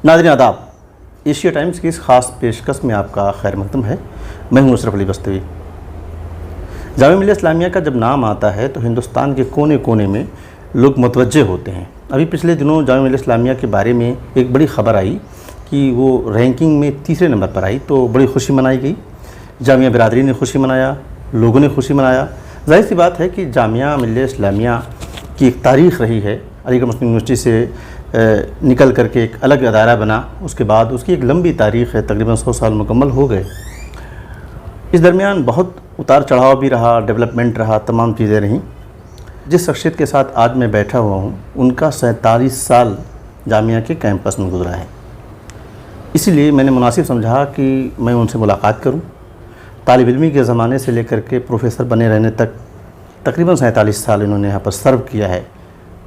नाज़रीन आदाब, Asia times की इस ख़ास पेशकश में आपका खैर मक़दम है। मैं हूं अशरफ अली बस्तवी। जामिया मिल्लिया इस्लामिया का जब नाम आता है तो हिंदुस्तान के कोने कोने में लोग मुतवज्जे होते हैं। अभी पिछले दिनों जामिया मिल्लिया इस्लामिया के बारे में एक बड़ी ख़बर आई कि वो रैंकिंग में तीसरे नंबर पर आई, तो बड़ी खुशी मनाई गई। जामिया बिरादरी ने खुशी मनाया, लोगों ने खुशी मनाया। ज़ाहिर सी बात है कि जामिया मिल्लिया इस्लामिया की एक तारीख़ रही है। अलीगढ़ मुस्लिम यूनिवर्सिटी से निकल करके एक अलग अदारा बना, उसके बाद उसकी एक लंबी तारीख़ है, तकरीबन 100 साल मुकम्मल हो गए। इस दरमियान बहुत उतार चढ़ाव भी रहा, डेवलपमेंट रहा, तमाम चीज़ें रहीं। जिस शख्सियत के साथ आज मैं बैठा हुआ हूँ उनका 47 साल जामिया के कैंपस में गुजरा है। इसीलिए मैंने मुनासिब समझा कि मैं उनसे मुलाकात करूँ। तालिब इल्मी के ज़माने से लेकर के प्रोफेसर बने रहने तक तकरीबन 47 साल इन्होंने यहाँ पर सर्व किया है।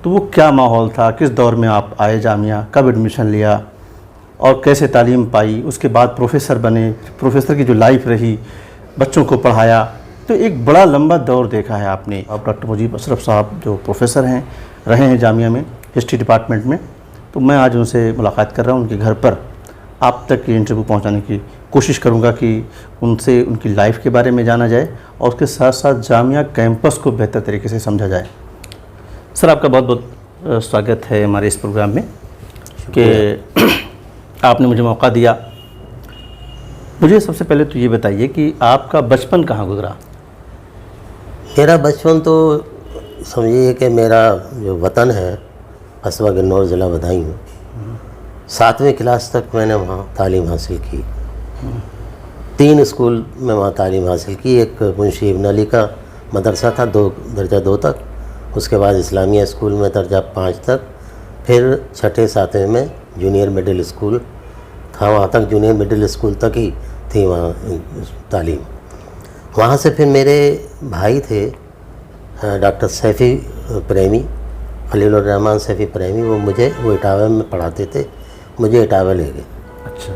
तो वो क्या माहौल था, किस दौर में आप आए जामिया, कब एडमिशन लिया और कैसे तालीम पाई, उसके बाद प्रोफेसर बने, प्रोफेसर की जो लाइफ रही, बच्चों को पढ़ाया, तो एक बड़ा लंबा दौर देखा है आपने। अब डॉक्टर मुजीब अशरफ साहब जो प्रोफेसर हैं, रहे हैं जामिया में हिस्ट्री डिपार्टमेंट में, तो मैं आज उनसे मुलाकात कर रहा हूँ। उनके घर पर आप तक ये इंटरव्यू पहुँचाने की कोशिश करूँगा कि उनसे उनकी लाइफ के बारे में जाना जाए और उसके साथ साथ जामिया कैंपस को बेहतर तरीके से समझा जाए। सर, आपका बहुत बहुत स्वागत है हमारे इस प्रोग्राम में कि आपने मुझे मौका दिया। मुझे सबसे पहले तो ये बताइए कि आपका बचपन कहाँ गुजरा? मेरा बचपन तो समझिए कि मेरा जो वतन है कस्बा गन्नौर ज़िला बदायूं, 7वीं क्लास तक मैंने वहाँ तालीम हासिल की। 3 स्कूल में वहाँ तालीम हासिल की। एक मुंशी इब्न अली का मदरसा था दर्जा 2 तक, उसके बाद इस्लामिया स्कूल में दर्जा 5 तक, फिर 6ठे 7वें में जूनियर मिडिल स्कूल था। वहाँ तक जूनियर मिडिल स्कूल तक ही थी वहाँ तालीम। वहाँ से फिर मेरे भाई थे डॉक्टर सैफ़ी प्रेमी, खलीलुर रहमान सैफ़ी प्रेमी, वो इटावा में पढ़ाते थे, मुझे इटावा ले गए। अच्छा।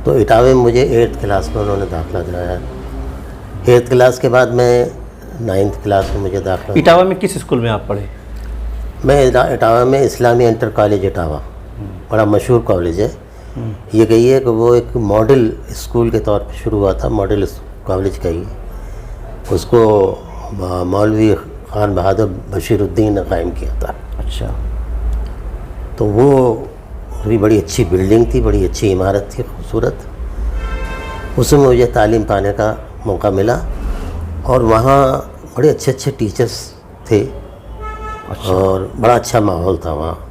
तो इटावे में मुझे 8th क्लास में उन्होंने दाखिला दिलाया। 8th क्लास के बाद मैं 9th क्लास में मुझे दाखिला। इटावा में किस स्कूल में आप पढ़े? मैं इटावा में इस्लामी इंटर कॉलेज इटावा, बड़ा मशहूर कॉलेज है। ये कही है कि वो एक मॉडल स्कूल के तौर पे शुरू हुआ था, मॉडल कॉलेज कही। उसको मौलवी खान बहादुर बशीरुद्दीन ने कायम किया था। अच्छा। तो वो भी बड़ी अच्छी बिल्डिंग थी, बड़ी अच्छी इमारत थी, खूबसूरत। उसमें मुझे तालीम पाने का मौका मिला और वहाँ बड़े अच्छे अच्छे टीचर्स थे। अच्छा। और बड़ा अच्छा माहौल था वहाँ।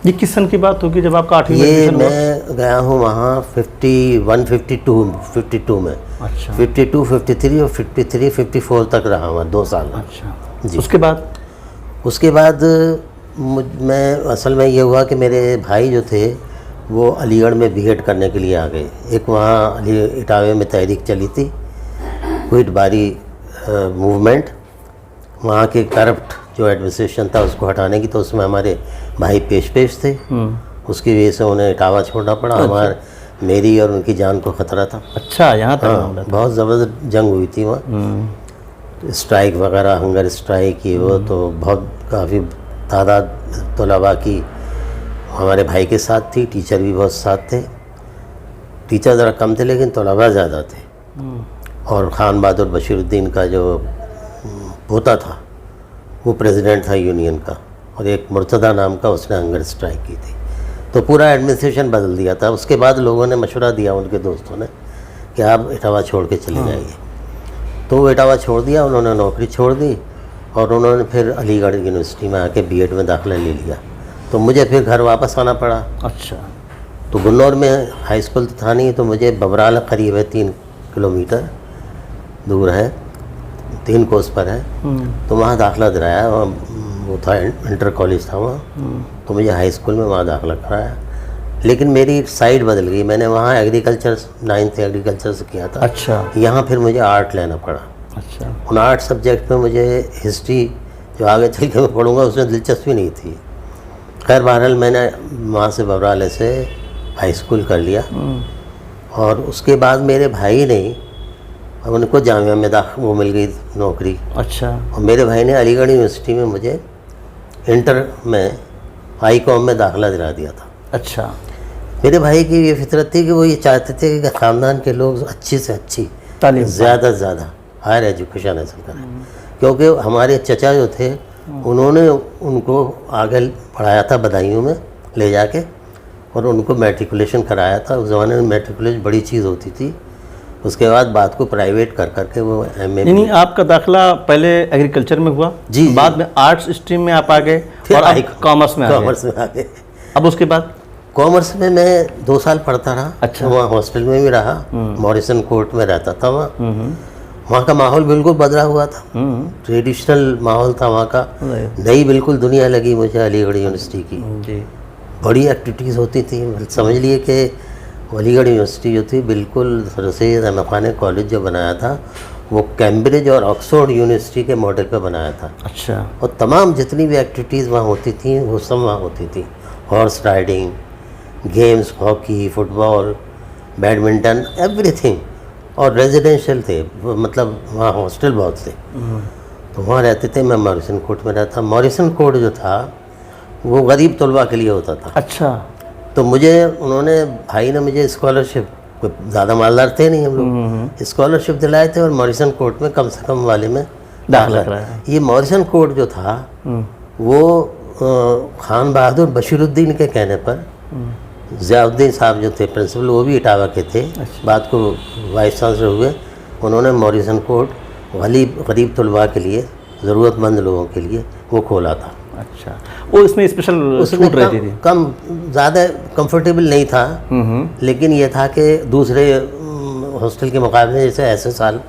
ये किस सन की बात होगी जब आपका 8वीं में? ये मैं गया हूँ वहाँ 52 में। अच्छा। 52, 53 और 53, 54 तक रहा वहाँ 2 साल। अच्छा जी। उसके बाद मैं असल में ये हुआ कि मेरे भाई जो थे वो अलीगढ़ में बीएड करने के लिए आ गए। एक वहाँ इटावे में तहरीक चली थी, क्विट बारी मूवमेंट, वहाँ के करप्ट जो एडमिनिस्ट्रेशन था उसको हटाने की, तो उसमें हमारे भाई पेश थे। उसकी वजह से उन्हें इटावा छोड़ना पड़ा। अच्छा। मेरी और उनकी जान को ख़तरा था। अच्छा, यहाँ तक? हाँ, बहुत ज़बरदस्त जंग हुई थी वहाँ, स्ट्राइक वगैरह, हंगर स्ट्राइक की, वो तो बहुत काफ़ी तादाद तलबा की हमारे भाई के साथ थी। टीचर भी बहुत साथ थे। टीचर ज़रा कम थे लेकिन तलबा ज़्यादा थे। और खान बहादुर बशीरुद्दीन का जो पोता था वो प्रेसिडेंट था यूनियन का, और एक मुर्तदा नाम का, उसने हंगर स्ट्राइक की थी। तो पूरा एडमिनिस्ट्रेशन बदल दिया था। उसके बाद लोगों ने मशवरा दिया, उनके दोस्तों ने, कि आप इटावा छोड़ के चले जाइए। तो वो इटावा छोड़ दिया, उन्होंने नौकरी छोड़ दी और उन्होंने फिर अलीगढ़ यूनिवर्सिटी में आके बीएड में दाखिला ले लिया। तो मुझे फिर घर वापस आना पड़ा। अच्छा। तो गुन्नौर में हाई स्कूल तो था नहीं, तो मुझे बबराल करीब है, 3 किलोमीटर दूर है, 3 कोस पर है। तो वहाँ दाखिला दिलाया। वो था इंटर कॉलेज था वहाँ, तो मुझे हाई स्कूल में वहाँ दाखिला कराया। लेकिन मेरी साइड बदल गई। मैंने वहाँ एग्रीकल्चर 9th एग्रीकल्चर से किया था। अच्छा। यहाँ फिर मुझे आर्ट लेना पड़ा। अच्छा। उन आर्ट सब्जेक्ट में मुझे हिस्ट्री जो आगे चल के मैं पढ़ूँगा उसमें दिलचस्पी नहीं थी। खैर बहरहाल मैंने वहाँ से बबराले से हाई स्कूल कर लिया। और उसके बाद मेरे भाई ने, उनको जामिया में वो मिल गई नौकरी। अच्छा। और मेरे भाई ने अलीगढ़ यूनिवर्सिटी में मुझे इंटर में आई कॉम में दाखिला दिला दिया था। अच्छा। मेरे भाई की ये फितरत थी कि वो ये चाहते थे कि ख़ानदान के लोग अच्छी से अच्छी तालीम ज़्यादा से ज़्यादा हायर एजुकेशन हासिल करें, क्योंकि हमारे चचा जो थे उन्होंने उनको आगे पढ़ाया था बदायूं में ले जाके, और उनको मैट्रिकुलेशन कराया था। उस ज़माने में मैट्रिकुलेशन बड़ी चीज़ होती थी। उसके बाद बात को प्राइवेट कर करके वो एमए। यानी आपका दाखिला पहले एग्रीकल्चर में हुआ, जी, बाद में आर्ट्स स्ट्रीम में आप आ गए फिर और अब कॉमर्स में आ गए। कॉमर्स में आ गए। अब उसके बाद कॉमर्स में मैं 2 साल पढ़ता रहा। अच्छा। वहाँ हॉस्टल में भी रहा, मॉरिसन कोर्ट में रहता था वहाँ का माहौल बिल्कुल बदला हुआ था, ट्रेडिशनल माहौल था वहाँ का। नई बिल्कुल दुनिया लगी मुझे अलीगढ़ यूनिवर्सिटी की। जी। बड़ी एक्टिविटीज़ होती थी। समझ लिए कि अलीगढ़ यूनिवर्सिटी जो थी बिल्कुल सर सैयद अहमद खान कॉलेज जो बनाया था वो कैम्ब्रिज और ऑक्सफोर्ड यूनिवर्सिटी के मॉडल पर बनाया था। अच्छा। और तमाम जितनी भी एक्टिविटीज़ वहाँ होती थी वो सब वहाँ होती थी। Horse riding, games, hockey, football, badminton, everything. और रेजिडेंशियल थे, मतलब वहाँ हॉस्टल बहुत थे। तो वहाँ रहते थे। मैं मॉरिसन कोर्ट में रहता। मॉरिसन कोर्ट जो था वो गरीब तलबा के लिए होता था। अच्छा। तो मुझे उन्होंने, भाई ने मुझे स्कॉलरशिप, ज़्यादा मालदार थे नहीं हम लोग, स्कॉलरशिप दिलाए थे और मॉरिसन कोर्ट में कम से कम वाले में दाखिला कराया। ये मॉरिसन कोर्ट जो था वो खान बहादुर बशीरुद्दीन के कहने पर ज़ियाउद्दीन साहब जो थे प्रिंसिपल, वो भी इटावा के थे। बाद को वाइस चांसलर हुए। उन्होंने मॉरिसन कोर्ट गरीब तलबा के लिए, ज़रूरतमंद लोगों के लिए वो खोला था। अच्छा। वो इसमें स्पेशल छूट रहती थी? कम, ज़्यादा कंफर्टेबल नहीं था, लेकिन ये था कि दूसरे हॉस्टल के मुकाबले जैसे ऐसे साल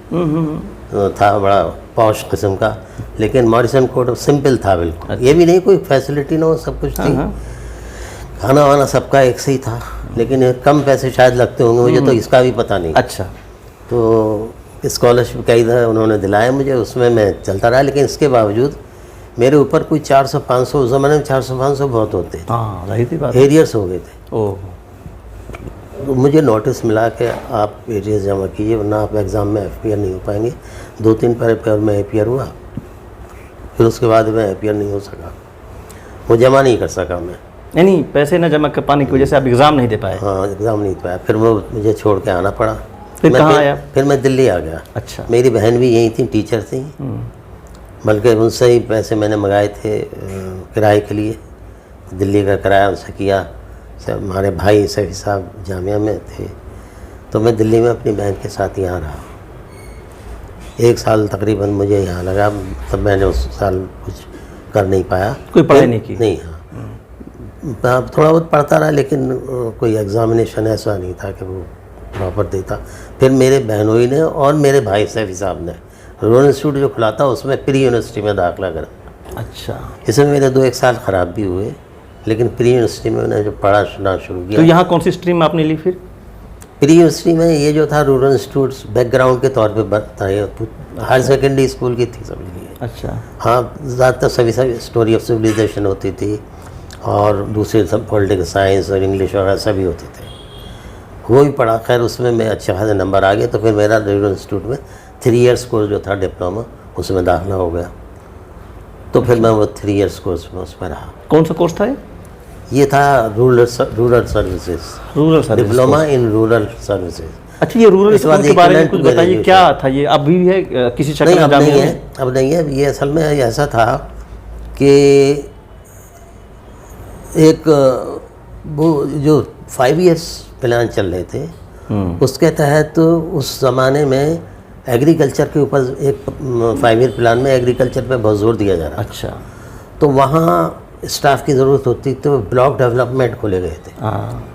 था बड़ा पॉश किस्म का, लेकिन मॉरिसन कोर्ट सिंपल था बिल्कुल। अच्छा। ये भी नहीं कोई फैसिलिटी ना हो, सब कुछ थी। खाना वाना सबका एक से ही था, लेकिन कम पैसे शायद लगते होंगे, मुझे तो इसका भी पता नहीं। अच्छा। तो स्कॉलरशिप का इधर उन्होंने दिलाया मुझे, उसमें मैं चलता रहा। लेकिन इसके बावजूद मेरे ऊपर कोई 400-500, उस ज़माने में 400-500 बहुत होते थे। हाँ, रही थी बात। एरियर्स हो गए थे। ओह। तो मुझे नोटिस मिला कि आप एरियर्स जमा कीजिए वरना आप एग्ज़ाम में अपीयर नहीं हो पाएंगे। 2-3 पेपर में अपीयर हुआ, फिर उसके बाद मैं अपीयर नहीं हो सका, वो जमा नहीं कर सका मैं। यानी पैसे न जमा कर पाने की वजह से आप एग्ज़ाम नहीं दे पाए? हाँ, एग्ज़ाम नहीं दे पाया। फिर वो मुझे छोड़ के आना पड़ा। फिर कहाँ आया? फिर मैं दिल्ली आ गया। अच्छा। मेरी मेरी बहन भी यहीं थी, टीचर थी, बल्कि उनसे ही पैसे मैंने मंगाए थे किराए के लिए। दिल्ली का किराया उनसे किया। हमारे भाई सफ़ी साहब जामिया में थे, तो मैं दिल्ली में अपनी बहन के साथ यहाँ रहा। 1 साल तकरीबन मुझे यहाँ लगा। तब मैंने उस साल कुछ कर नहीं पाया। कोई पढ़ाई नहीं की? नहीं। हाँ, थोड़ा बहुत पढ़ता रहा, लेकिन कोई एग्ज़ामिनेशन ऐसा नहीं था कि वो प्रॉपर देता। फिर मेरे बहनोई ने और मेरे भाई सैफी साहब ने रूरल इंस्टीट्यूट जो खुला था उसमें प्री यूनिवर्सिटी में दाखिला करा। अच्छा। इसमें मेरे 2-1 साल ख़राब भी हुए, लेकिन प्री यूनिवर्सिटी में मैंने जो पढ़ना शुरू किया। तो यहाँ कौन सी स्ट्रीम आपने ली फिर? प्री यूनिवर्सिटी में ये जो था रूरल इंस्टीट्यूट बैकग्राउंड के तौर पर हायर सेकेंडरी स्कूल की थी समझ लीजिए। अच्छा। हाँ, ज़्यादातर सभी स्टोरी ऑफ सिविलाइजेशन होती थी और दूसरे सब पॉलिटिकल साइंस और इंग्लिश और ऐसा भी होते थे। वो भी पढ़ा, खैर उसमें मैं अच्छे खासे नंबर आ गए। तो फिर मेरा रूरल इंस्टीट्यूट में 3 इयर्स कोर्स जो था डिप्लोमा, उसमें दाखिला हो गया। तो फिर मैं वो 3 इयर्स कोर्स में उसमें रहा। कौन सा कोर्स था ये था rural services, rural service, diploma in rural services. अच्छा, ये रूरल के बारे में कुछ बताइए, क्या था ये? अभी भी है किसी शक्ल में? अब नहीं है। ये असल में ऐसा था कि एक वो जो 5 इयर्स प्लान चल रहे थे, उसके तहत उस ज़माने में एग्रीकल्चर के ऊपर एक 5 ईयर प्लान में एग्रीकल्चर पे बहुत जोर दिया जा रहा। अच्छा। तो वहाँ स्टाफ की ज़रूरत होती, तो ब्लॉक डेवलपमेंट खोले गए थे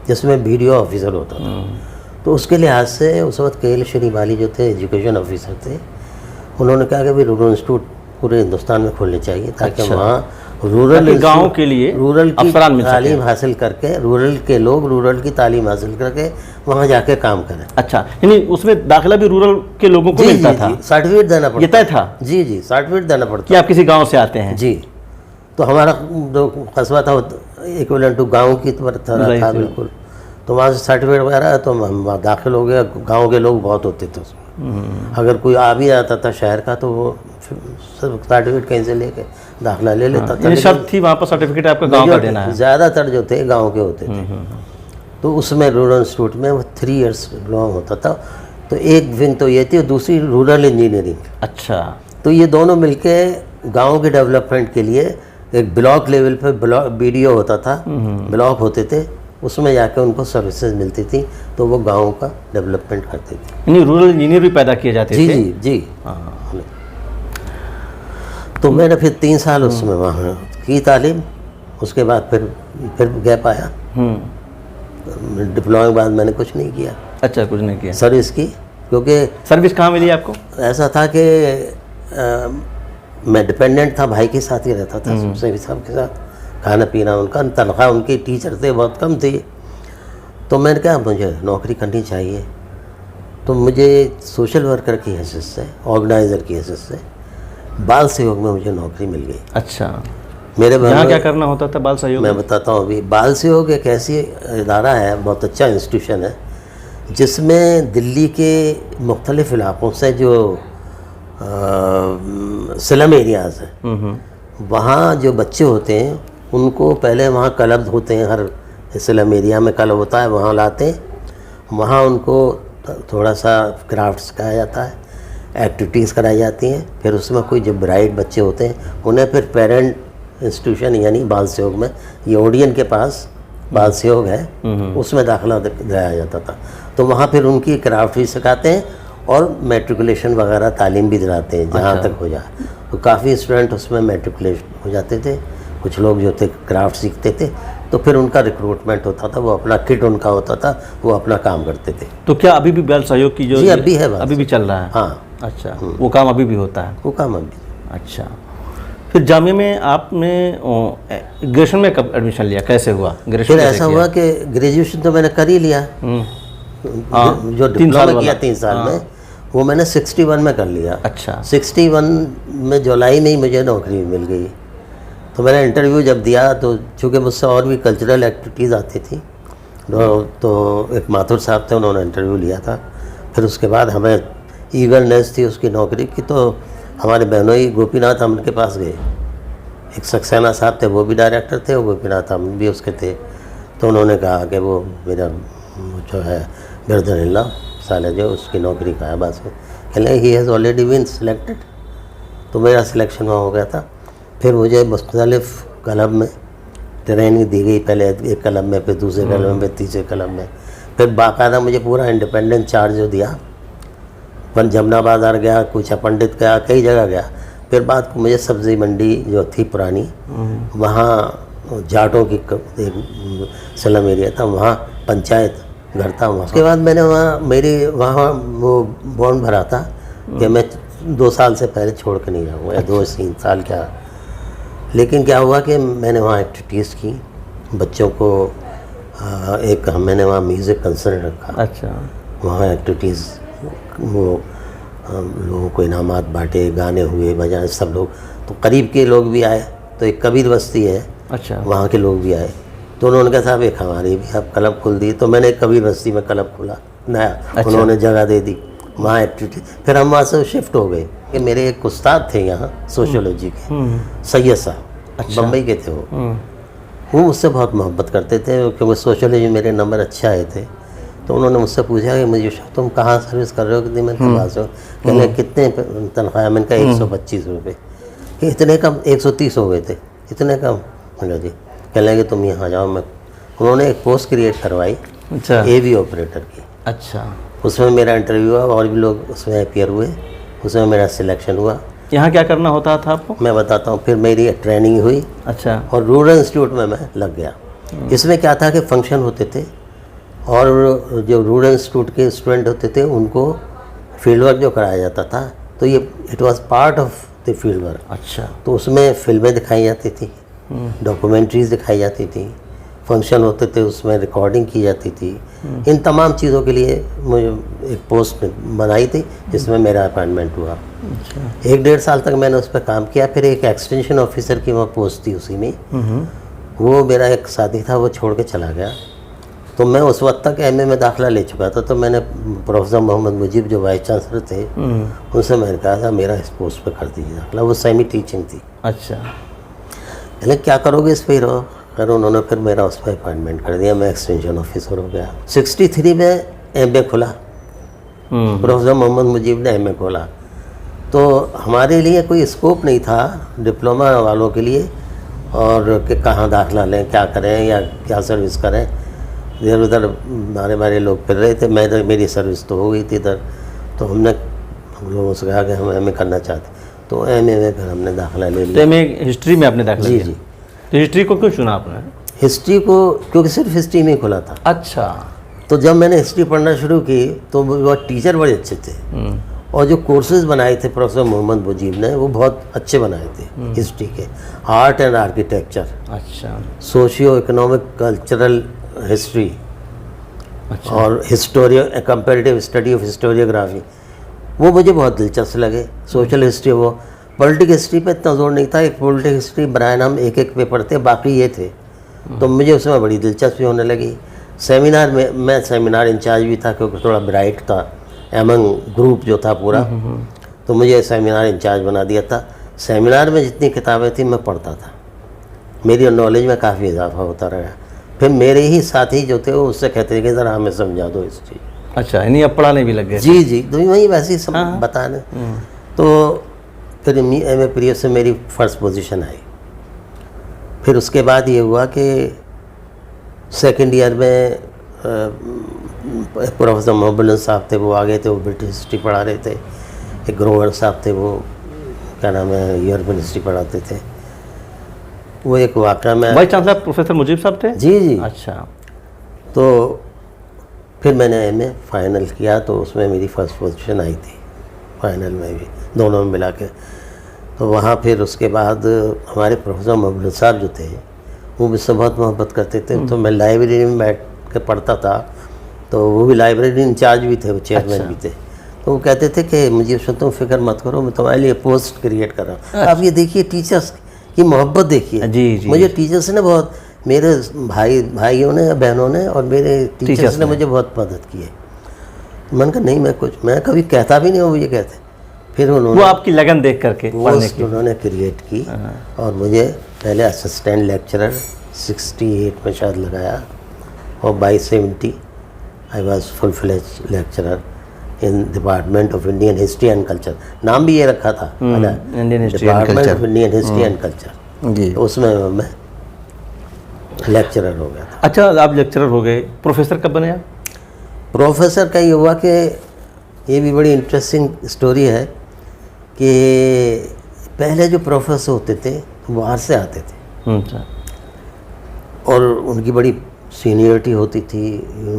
जिसमें वीडियो ऑफिसर होता था। तो उसके लिहाज से उस वक्त केएल शरीफ जो थे एजुकेशन ऑफिसर थे, उन्होंने कहा कि भाई रूरल इंस्टीट्यूट पूरे हिंदुस्तान में खोलने चाहिए ताकि वहाँ रूरल गाँव के लिए रूरल की तालीम हासिल करके, रूरल के लोग रूरल की तालीम हासिल करके वहाँ जाके काम करें। अच्छा, यानी उसमें दाखिला भी रूरल के लोगों को मिलता था? सर्टिफिकेट देना पड़ता, ये तय था? जी, सर्टिफिकेट देना पड़ता कि आप किसी गाँव से आते हैं? जी। तो हमारा जो कस्बा था इक्विवेलेंट टू गाँव की तरह था बिल्कुल। तो वहाँ से सर्टिफिकेट वगैरह, तो हम वहाँ दाखिल हो गया। गाँव के लोग बहुत होते थे उसमें। अगर कोई आ भी आता था शहर का, तो वो सर्टिफिकेट कहीं से लेके दाखिला ले लेता था। शर्त थी वहाँ पर सर्टिफिकेट आपका गांव का देना है? ज़्यादातर जो थे गांव के होते थे। तो उसमें रूरल इंस्टीट्यूट में वो 3 इयर्स लॉन्ग होता था। तो एक विंग तो ये थी और दूसरी रूरल इंजीनियरिंग। अच्छा। तो ये दोनों मिलके गांव के डेवलपमेंट के लिए एक ब्लॉक लेवल पे BDO होता था, ब्लॉक होते थे, उसमें जाके उनको सर्विसेज मिलती थी, तो वो गाँव का डेवलपमेंट करते थे। यानी रूरल इंजीनियर भी पैदा किए जाते जी थे। जी जी। तो मैंने फिर 3 साल उसमें वहाँ की तालीम, उसके बाद फिर गैप आया। डिप्लोमा के बाद मैंने कुछ नहीं किया। अच्छा, कुछ नहीं किया। सर्विस की, क्योंकि सर्विस कहाँ मिली आपको? ऐसा था कि मैं डिपेंडेंट था, भाई के साथ ही रहता था, सबसे भी सबके साथ खाना पीना, उनका तनख्वाह, उनके टीचर थे बहुत कम थी। तो मैंने कहा मुझे नौकरी करनी चाहिए। तो मुझे सोशल वर्कर की हैसियत से, ऑर्गेनाइज़र की हैसियत से बाल सहयोग में मुझे नौकरी मिल गई। अच्छा, मेरे यहाँ क्या करना होता था बाल सहयोग? मैं बताता हूँ। अभी बाल सहयोग एक ऐसी इदारा है, बहुत अच्छा इंस्टीट्यूशन है, जिसमें दिल्ली के मुख्तलिफ़ इलाक़ों से जो स्लम एरियाज़ हैं, वहाँ जो बच्चे होते हैं उनको पहले वहाँ क्लब होते हैं, हर स्लम एरिया में क्लब होता है, वहाँ लाते हैं, वहाँ उनको थोड़ा सा क्राफ्ट सिखाया जाता है, एक्टिविटीज़ कराई जाती हैं। फिर उसमें कोई जो ब्राइट बच्चे होते हैं उन्हें फिर पेरेंट इंस्टीट्यूशन यानी बाल सहयोग में, ये ओडियन के पास बाल सहयोग है, उसमें दाखिला दिलाया जाता था। तो वहाँ फिर उनकी क्राफ्ट भी सिखाते हैं और मैट्रिकुलेशन वगैरह तालीम भी दिलाते हैं जहाँ तक हो जाए। तो काफ़ी स्टूडेंट उसमें मैट्रिकुलेशन हो जाते थे, कुछ लोग जो थे क्राफ्ट सीखते थे, तो फिर उनका रिक्रूटमेंट होता था, वो अपना किट उनका होता था, वो अपना काम करते थे। तो क्या अभी भी बाल सहयोग की जो? जी अभी है, अभी भी चल रहा है? हाँ। अच्छा, वो काम अभी भी होता है? वो काम अभी। अच्छा, फिर जामिया में आपने ग्रेजुएशन में कब एडमिशन लिया, कैसे हुआ ग्रेजुएशन? फिर ऐसा हुआ कि ग्रेजुएशन तो मैंने कर ही लिया, जो डिप्लोमा किया 3 साल में, वो मैंने 61 में कर लिया। अच्छा, 61 में जुलाई में ही मुझे नौकरी मिल गई। तो मैंने इंटरव्यू जब दिया, तो चूँकि मुझसे और भी कल्चरल एक्टिविटीज़ आती थी, तो एक माथुर साहब थे, उन्होंने इंटरव्यू लिया था। फिर उसके बाद हमें ईगरनेस थी उसकी नौकरी की, तो हमारे बहनोई गोपीनाथ अमन के पास गए। एक सक्सेना साहब थे, वो भी डायरेक्टर थे, और गोपीनाथ अमन भी उसके थे। तो उन्होंने कहा कि वो मेरा जो है गर्दन साले जो उसकी नौकरी का है, बस कहने ही हैज़ ऑलरेडी बीन सिलेक्टेड। तो मेरा सिलेक्शन वहाँ हो गया था। फिर मुझे मुख्तलिफ़ क्लब में ट्रेनिंग दी गई, पहले एक क्लब में, फिर दूसरे क्लब में, तीसरे क्लब में, फिर बाकायदा मुझे पूरा इंडिपेंडेंट चार्ज जो दिया। पर जमुना बाज़ार गया, कुछ पंडित गया, कई जगह गया। फिर बाद को मुझे सब्ज़ी मंडी जो थी पुरानी, वहाँ जाटों की एक स्लम एरिया था, वहाँ पंचायत घर था वहाँ। उसके बाद मैंने वहाँ वो बॉन्ड भरा था कि मैं 2 साल से पहले छोड़ के नहीं जाऊँगा, या 2-3 साल क्या। लेकिन क्या हुआ कि मैंने वहाँ एक्टिविटीज़ की, बच्चों को मैंने वहाँ म्यूज़िक कंसर्ट रखा। अच्छा, वहाँ एक्टिविटीज़, वो लोगों को इनामात बांटे, गाने हुए, बजाए, सब लोग। तो करीब के लोग भी आए, तो एक कबीर बस्ती है, अच्छा, वहाँ वहाँ के लोग भी आए। तो उन्होंने कहा साहब एक हमारी भी आप क्लब खोल दी। तो मैंने एक कबीर बस्ती में क्लब खोला नया। अच्छा। उन्होंने जगह दे दी, वहाँ एक्टिविटी। फिर हम वहाँ से शिफ्ट हो गए कि मेरे एक उस्ताद थे यहाँ सोशियोलॉजी के, सैयद साहब, अच्छा, बम्बई के थे वो मुझसे बहुत मोहब्बत करते थे, क्योंकि सोशियोलॉजी मेरे नंबर अच्छे आए थे। तो उन्होंने मुझसे पूछा कि मुझे तुम कहाँ सर्विस कर रहे हो, कितनी मेरे पास हो? कहने कितने तनख्वाह? मैंने कहा 125 रुपये। इतने कम? 130 हो गए थे, इतने कम? मैंने जी। कहने लगे तुम यहाँ जाओ। मैं उन्होंने एक पोस्ट क्रिएट करवाई, अच्छा, AV ऑपरेटर की। अच्छा, उसमें मेरा इंटरव्यू हुआ, और भी लोग उसमें अपियर हुए, उसमें मेरा सिलेक्शन हुआ। यहाँ क्या करना होता था आपको? मैं बताता हूँ। फिर मेरी ट्रेनिंग हुई, अच्छा, और रूरल इंस्टीट्यूट में मैं लग गया। इसमें क्या था कि फंक्शन होते थे, और जो रूरल इंस्टीट्यूट के स्टूडेंट होते थे उनको फील्ड वर्क जो कराया जाता था, तो ये it was part of the field work. अच्छा, तो उसमें फिल्में दिखाई जाती थी, डॉक्यूमेंट्रीज दिखाई जाती थी, फंक्शन होते थे उसमें रिकॉर्डिंग की जाती थी। इन तमाम चीज़ों के लिए मुझे एक पोस्ट बनाई थी, जिसमें मेरा अपॉइंटमेंट हुआ। अच्छा, 1-1.5 साल तक मैंने उस पर काम किया। फिर एक एक्सटेंशन ऑफिसर की वहाँ पोस्ट थी उसी में, वो मेरा एक साथी था, वो छोड़ के चला गया। तो मैं उस वक्त तक MA में दाखिला ले चुका था। तो मैंने प्रोफेसर मोहम्मद मुजीब जो वाइस चांसलर थे, उनसे मैंने कहा था मेरा इस पोस्ट पे कर दीजिए दाखिला। वो सेमी टीचिंग थी। अच्छा, कहले क्या करोगे इस पर? कर उन्होंने फिर मेरा उस पर अपॉइंटमेंट कर दिया, मैं एक्सटेंशन ऑफिसर हो गया। 63 में एमए खुला, प्रोफेसर मोहम्मद मुजीब ने एमए खोला। तो हमारे लिए कोई स्कोप नहीं था डिप्लोमा वालों के लिए, और कि कहाँ दाखिला लें, क्या करें या क्या सर्विस करें। इधर उधर हमारे लोग फिर रहे थे, मेरी सर्विस तो हो गई थी इधर। तो हम लोगों से कहा कि हम एमए करना चाहते, तो एमए में फिर हमने दाखिला ले लिया। तो एमए हिस्ट्री में आपने दाखिला लिया? जी। तो हिस्ट्री को क्यों चुना आपने? हिस्ट्री को क्योंकि सिर्फ हिस्ट्री में ही खुला था। अच्छा। तो जब मैंने हिस्ट्री पढ़ना शुरू की तो वो टीचर बड़े अच्छे थे, और जो कोर्सेज बनाए थे प्रोफेसर मोहम्मद मुजीब ने वो बहुत अच्छे बनाए थे हिस्ट्री के। आर्ट एंड आर्किटेक्चर, अच्छा, सोशियो इकोनॉमिक कल्चरल हिस्ट्री, अच्छा, और हिस्टोरियो कंपेरेटिव स्टडी ऑफ हिस्टोरियोग्राफी, वो मुझे बहुत दिलचस्प लगे। सोशल हिस्ट्री, वो पॉलिटिकल हिस्ट्री पे इतना जोर नहीं था। एक पॉलिटिकल हिस्ट्री ब्रायन हम एक पेपर थे, बाकी ये थे। तो मुझे उसमें बड़ी दिलचस्पी होने लगी। सेमिनार में मैं सेमिनार इंचार्ज भी था, क्योंकि थोड़ा ब्राइट था एमंग ग्रुप जो था पूरा, तो मुझे सेमिनार इंचार्ज बना दिया था। सेमिनार में जितनी किताबें थी मैं पढ़ता था, मेरी नॉलेज में काफ़ी इजाफा होता रहा। फिर मेरे ही साथी जो थे वो उससे कहते थे कि ज़रा हमें समझा दो हिस्ट्री। अच्छा, यानी अब पढ़ाने भी लग गए? जी, तो वही वैसे ही बताने। तो फिर एमए पीरियड से मेरी फर्स्ट पोजीशन आई। फिर उसके बाद ये हुआ कि सेकंड ईयर में प्रोफेसर मोहब्बत साहब थे, वो आ गए थे, वो ब्रिटिश हिस्ट्री पढ़ा रहे थे। एक ग्रोवर साहब थे, वो क्या नाम है, यूरोपियन हिस्ट्री पढ़ाते थे। वो एक वाक़या में वाइस चांसलर प्रोफेसर मुजीब साहब थे? जी। अच्छा। तो फिर मैंने एमए फाइनल किया, तो उसमें मेरी फर्स्ट पोजीशन आई थी फाइनल में भी, दोनों में मिला के। तो वहाँ फिर उसके बाद हमारे प्रोफेसर मोहम्मद साहब जो थे वो मुझसे बहुत मोहब्बत करते थे। तो मैं लाइब्रेरी में बैठ के पढ़ता था, तो वो भी लाइब्रेरी इंचार्ज भी थे, वो चेयरमैन भी थे। तो वो कहते थे कि मुझे तुम फिक्र मत करो, मैं तुम्हारे लिए पोस्ट क्रिएट कर रहा हूँ। आप ये देखिए टीचर्स की मोहब्बत देखिए। जी। मुझे टीचर्स ने बहुत, मेरे भाइयों ने, बहनों ने और मेरे टीचर्स ने मुझे बहुत मदद की है। मैंने कहा नहीं, मैं कभी कहता भी नहीं हूँ, ये कहते। फिर उन्होंने वो आपकी लगन देख करके उन्होंने क्रिएट की, और मुझे पहले असिस्टेंट लेक्चरर 68 में शायद लगाया, और by 70 I was full fledge lecturer in department of Indian history and culture. नाम भी ये रखा था, department of Indian history and culture. तो उसमें मैं लेक्चरर हो गया था। अच्छा, आप लेक्चरर हो गए, प्रोफेसर कब बने आप? प्रोफेसर का ये हुआ कि ये भी बड़ी इंटरेस्टिंग स्टोरी है कि पहले जो प्रोफेसर होते थे वो बाहर से आते थे, और उनकी बड़ी सीनियरिटी होती थी,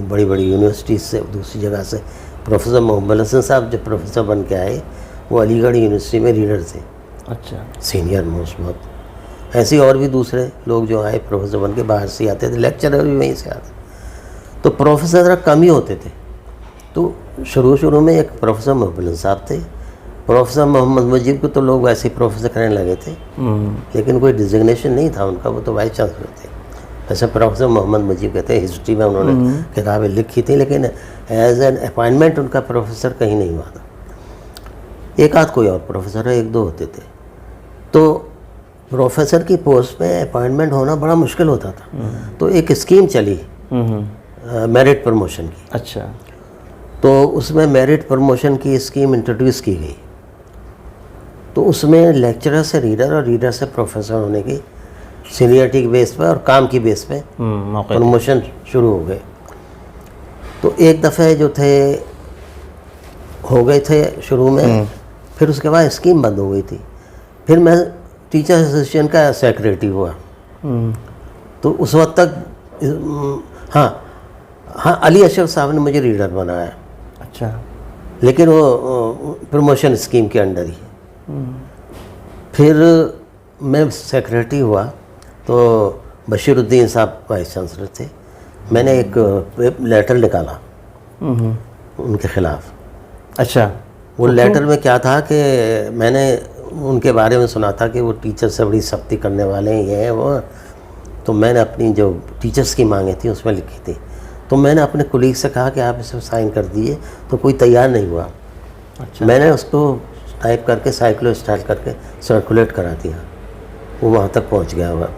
बड़ी बड़ी यूनिवर्सिटीज़ से, दूसरी जगह से। प्रोफेसर मोहम्मद हसन साहब जब प्रोफेसर बन के आए, वो अलीगढ़ यूनिवर्सिटी में रीडर थे। अच्छा, सीनियर मोस्ट बहुत। ऐसे और भी दूसरे लोग जो आए प्रोफेसर बन के, बाहर से आते थे, लेक्चरर भी वहीं से आते। तो प्रोफेसर ज़रा कम ही होते थे। तो शुरू में एक प्रोफेसर मोहब्बत साहब थे। प्रोफेसर मोहम्मद मुजीब को तो लोग वैसे ही प्रोफेसर करने लगे थे, लेकिन कोई डिजिग्नेशन नहीं था उनका, वो तो वाइस चांसलर थे। ऐसे प्रोफेसर मोहम्मद मुजीब कहते हैं, हिस्ट्री में उन्होंने किताबें लिखी थी, लेकिन एज एन अपॉइंटमेंट उनका प्रोफेसर कहीं नहीं हुआ था। एक आध कोई और प्रोफेसर है, एक दो होते थे। तो प्रोफेसर की पोस्ट पे अपॉइंटमेंट होना बड़ा मुश्किल होता था। तो एक स्कीम चली मेरिट प्रमोशन की। अच्छा। तो उसमें मेरिट प्रमोशन की स्कीम इंट्रोड्यूस की गई। तो उसमें लेक्चरर से रीडर और रीडर से प्रोफेसर होने की सीनियरिटी के बेस पे और काम की बेस पे प्रमोशन शुरू हो गए। तो एक दफ़े जो थे हो गए थे शुरू में, फिर उसके बाद स्कीम बंद हो गई थी। फिर मैं टीचर एसोसिएशन का सेक्रेटरी हुआ। तो उस वक्त तक हाँ अली अशरफ साहब ने मुझे रीडर बनाया। अच्छा। लेकिन वो प्रमोशन स्कीम के अंडर ही। फिर मैं सेक्रेटरी हुआ, तो बशीरुद्दीन साहब वाइस चांसलर थे। मैंने एक लेटर निकाला उनके ख़िलाफ़। अच्छा। वो लेटर में क्या था कि मैंने उनके बारे में सुना था कि वो टीचर से बड़ी सख्ती करने वाले हैं, ये हैं वो। तो मैंने अपनी जो टीचर्स की मांगें थी उसमें लिखी थी। तो मैंने अपने कुलीग से कहा कि आप इसे साइन कर दीजिए, तो कोई तैयार नहीं हुआ। अच्छा। मैंने उसको टाइप करके साइक्लो स्टाइल करके सर्कुलेट करा दिया, वो वहाँ तक पहुँच गया हुआ।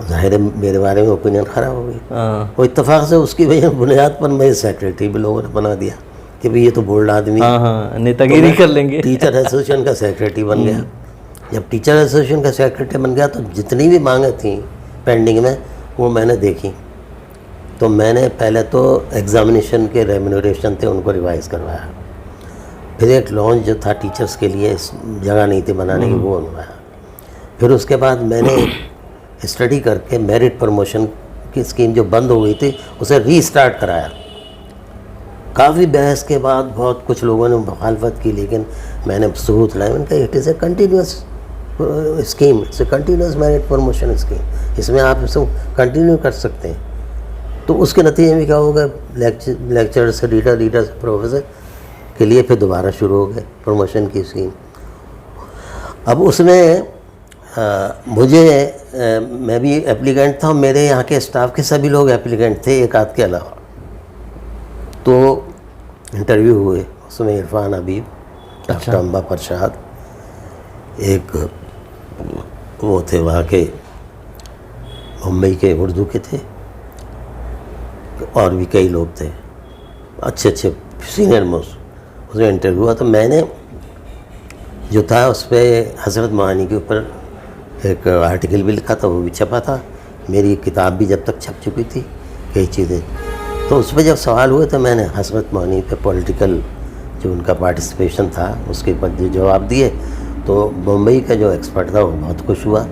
जाहिर है मेरे बारे में ओपिनियन ख़राब हो गई। हाँ वो इत्तेफाक से उसकी वजह बुनियाद पर मैं सेक्रेटरी भी लोगों ने बना दिया कि भाई ये तो बोल्ड आदमी है। हाँ हाँ, नेतागिरी कर लेंगे। टीचर एसोसिएशन का सेक्रेटरी बन गया। जब टीचर एसोसिएशन का सेक्रेटरी बन गया तो जितनी भी मांगें थी पेंडिंग में वो मैंने देखी। तो मैंने पहले तो एग्ज़ामिनेशन के रेम्यूनरेशन थे उनको रिवाइज़ करवाया, फिर एक लॉन्च जो था टीचर्स के लिए जगह नहीं थी बनाने की वो बनवाया, फिर उसके बाद मैंने स्टडी करके मेरिट प्रमोशन की स्कीम जो बंद हो गई थी उसे रीस्टार्ट कराया। काफ़ी बहस के बाद बहुत कुछ लोगों ने मुखालफत की, लेकिन मैंने सबूत लाया। मैंने कहा it is a continuous scheme, it's a continuous merit promotion scheme, इसमें आप इसको कंटिन्यू कर सकते हैं। तो उसके नतीजे में क्या होगा, लेक्चर से रीडर से प्रोफेसर के लिए फिर दोबारा शुरू हो गए प्रमोशन की स्कीम। अब उसमें मैं भी एप्लीकेंट था, मेरे यहाँ के स्टाफ के सभी लोग एप्लीकेंट थे एक आध के अलावा। तो इंटरव्यू हुए, उसमें इरफान हबीब, डॉक्टर अम्बा प्रसाद, एक वो थे वहाँ के मुंबई के उर्दू के थे, और भी कई लोग थे अच्छे सीनियर मोस्ट। उसमें इंटरव्यू हुआ तो मैंने जो था उस पर हज़रत मोहानी के ऊपर एक आर्टिकल भी लिखा था, वो भी छपा था। मेरी किताब भी जब तक छप चुकी थी कई चीज़ें। तो उस पर जब सवाल हुए तो मैंने हज़रत मोहानी पे पॉलिटिकल जो उनका पार्टिसिपेशन था उसके ऊपर जो जवाब दिए। तो मुंबई का जो एक्सपर्ट था वो बहुत खुश हुआ।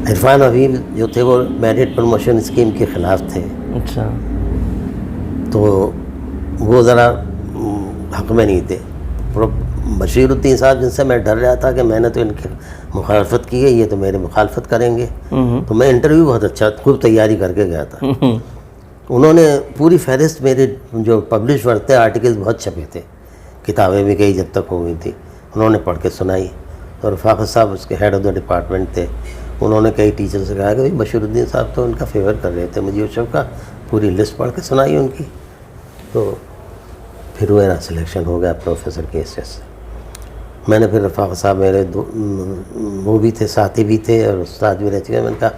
इरफान हबीब जो थे वो मेरिट प्रमोशन स्कीम के ख़िलाफ़ थे। अच्छा। तो वो ज़रा हक़ में नहीं थे। बशीरुद्दीन साहब जिनसे मैं डर रहा था कि मैंने तो इनकी मुखालफत की है, ये तो मेरे मुखालफत करेंगे। तो मैं इंटरव्यू बहुत अच्छा खूब तैयारी करके गया था। उन्होंने पूरी फहरिस्त मेरे जो पब्लिश वर्क थे, आर्टिकल्स बहुत छपे थे, किताबें भी कई जब तक हो गई थी, उन्होंने पढ़ के सुनाई। और रफ़ाक़त साहब उसके हेड ऑफ़ द डिपार्टमेंट थे, उन्होंने कई टीचर से कहा कि भाई बशीरुद्दीन साहब तो उनका फेवर कर रहे थे, मुझे उस का पूरी लिस्ट पढ़ के सुनाई उनकी। तो फिर मेरा सिलेक्शन हो गया प्रोफेसर के एस से। मैंने फिर रफ़ाक़त साहब मेरे वो भी थे, साथी भी थे और उस्ताद भी रह चुके। मैंने कहा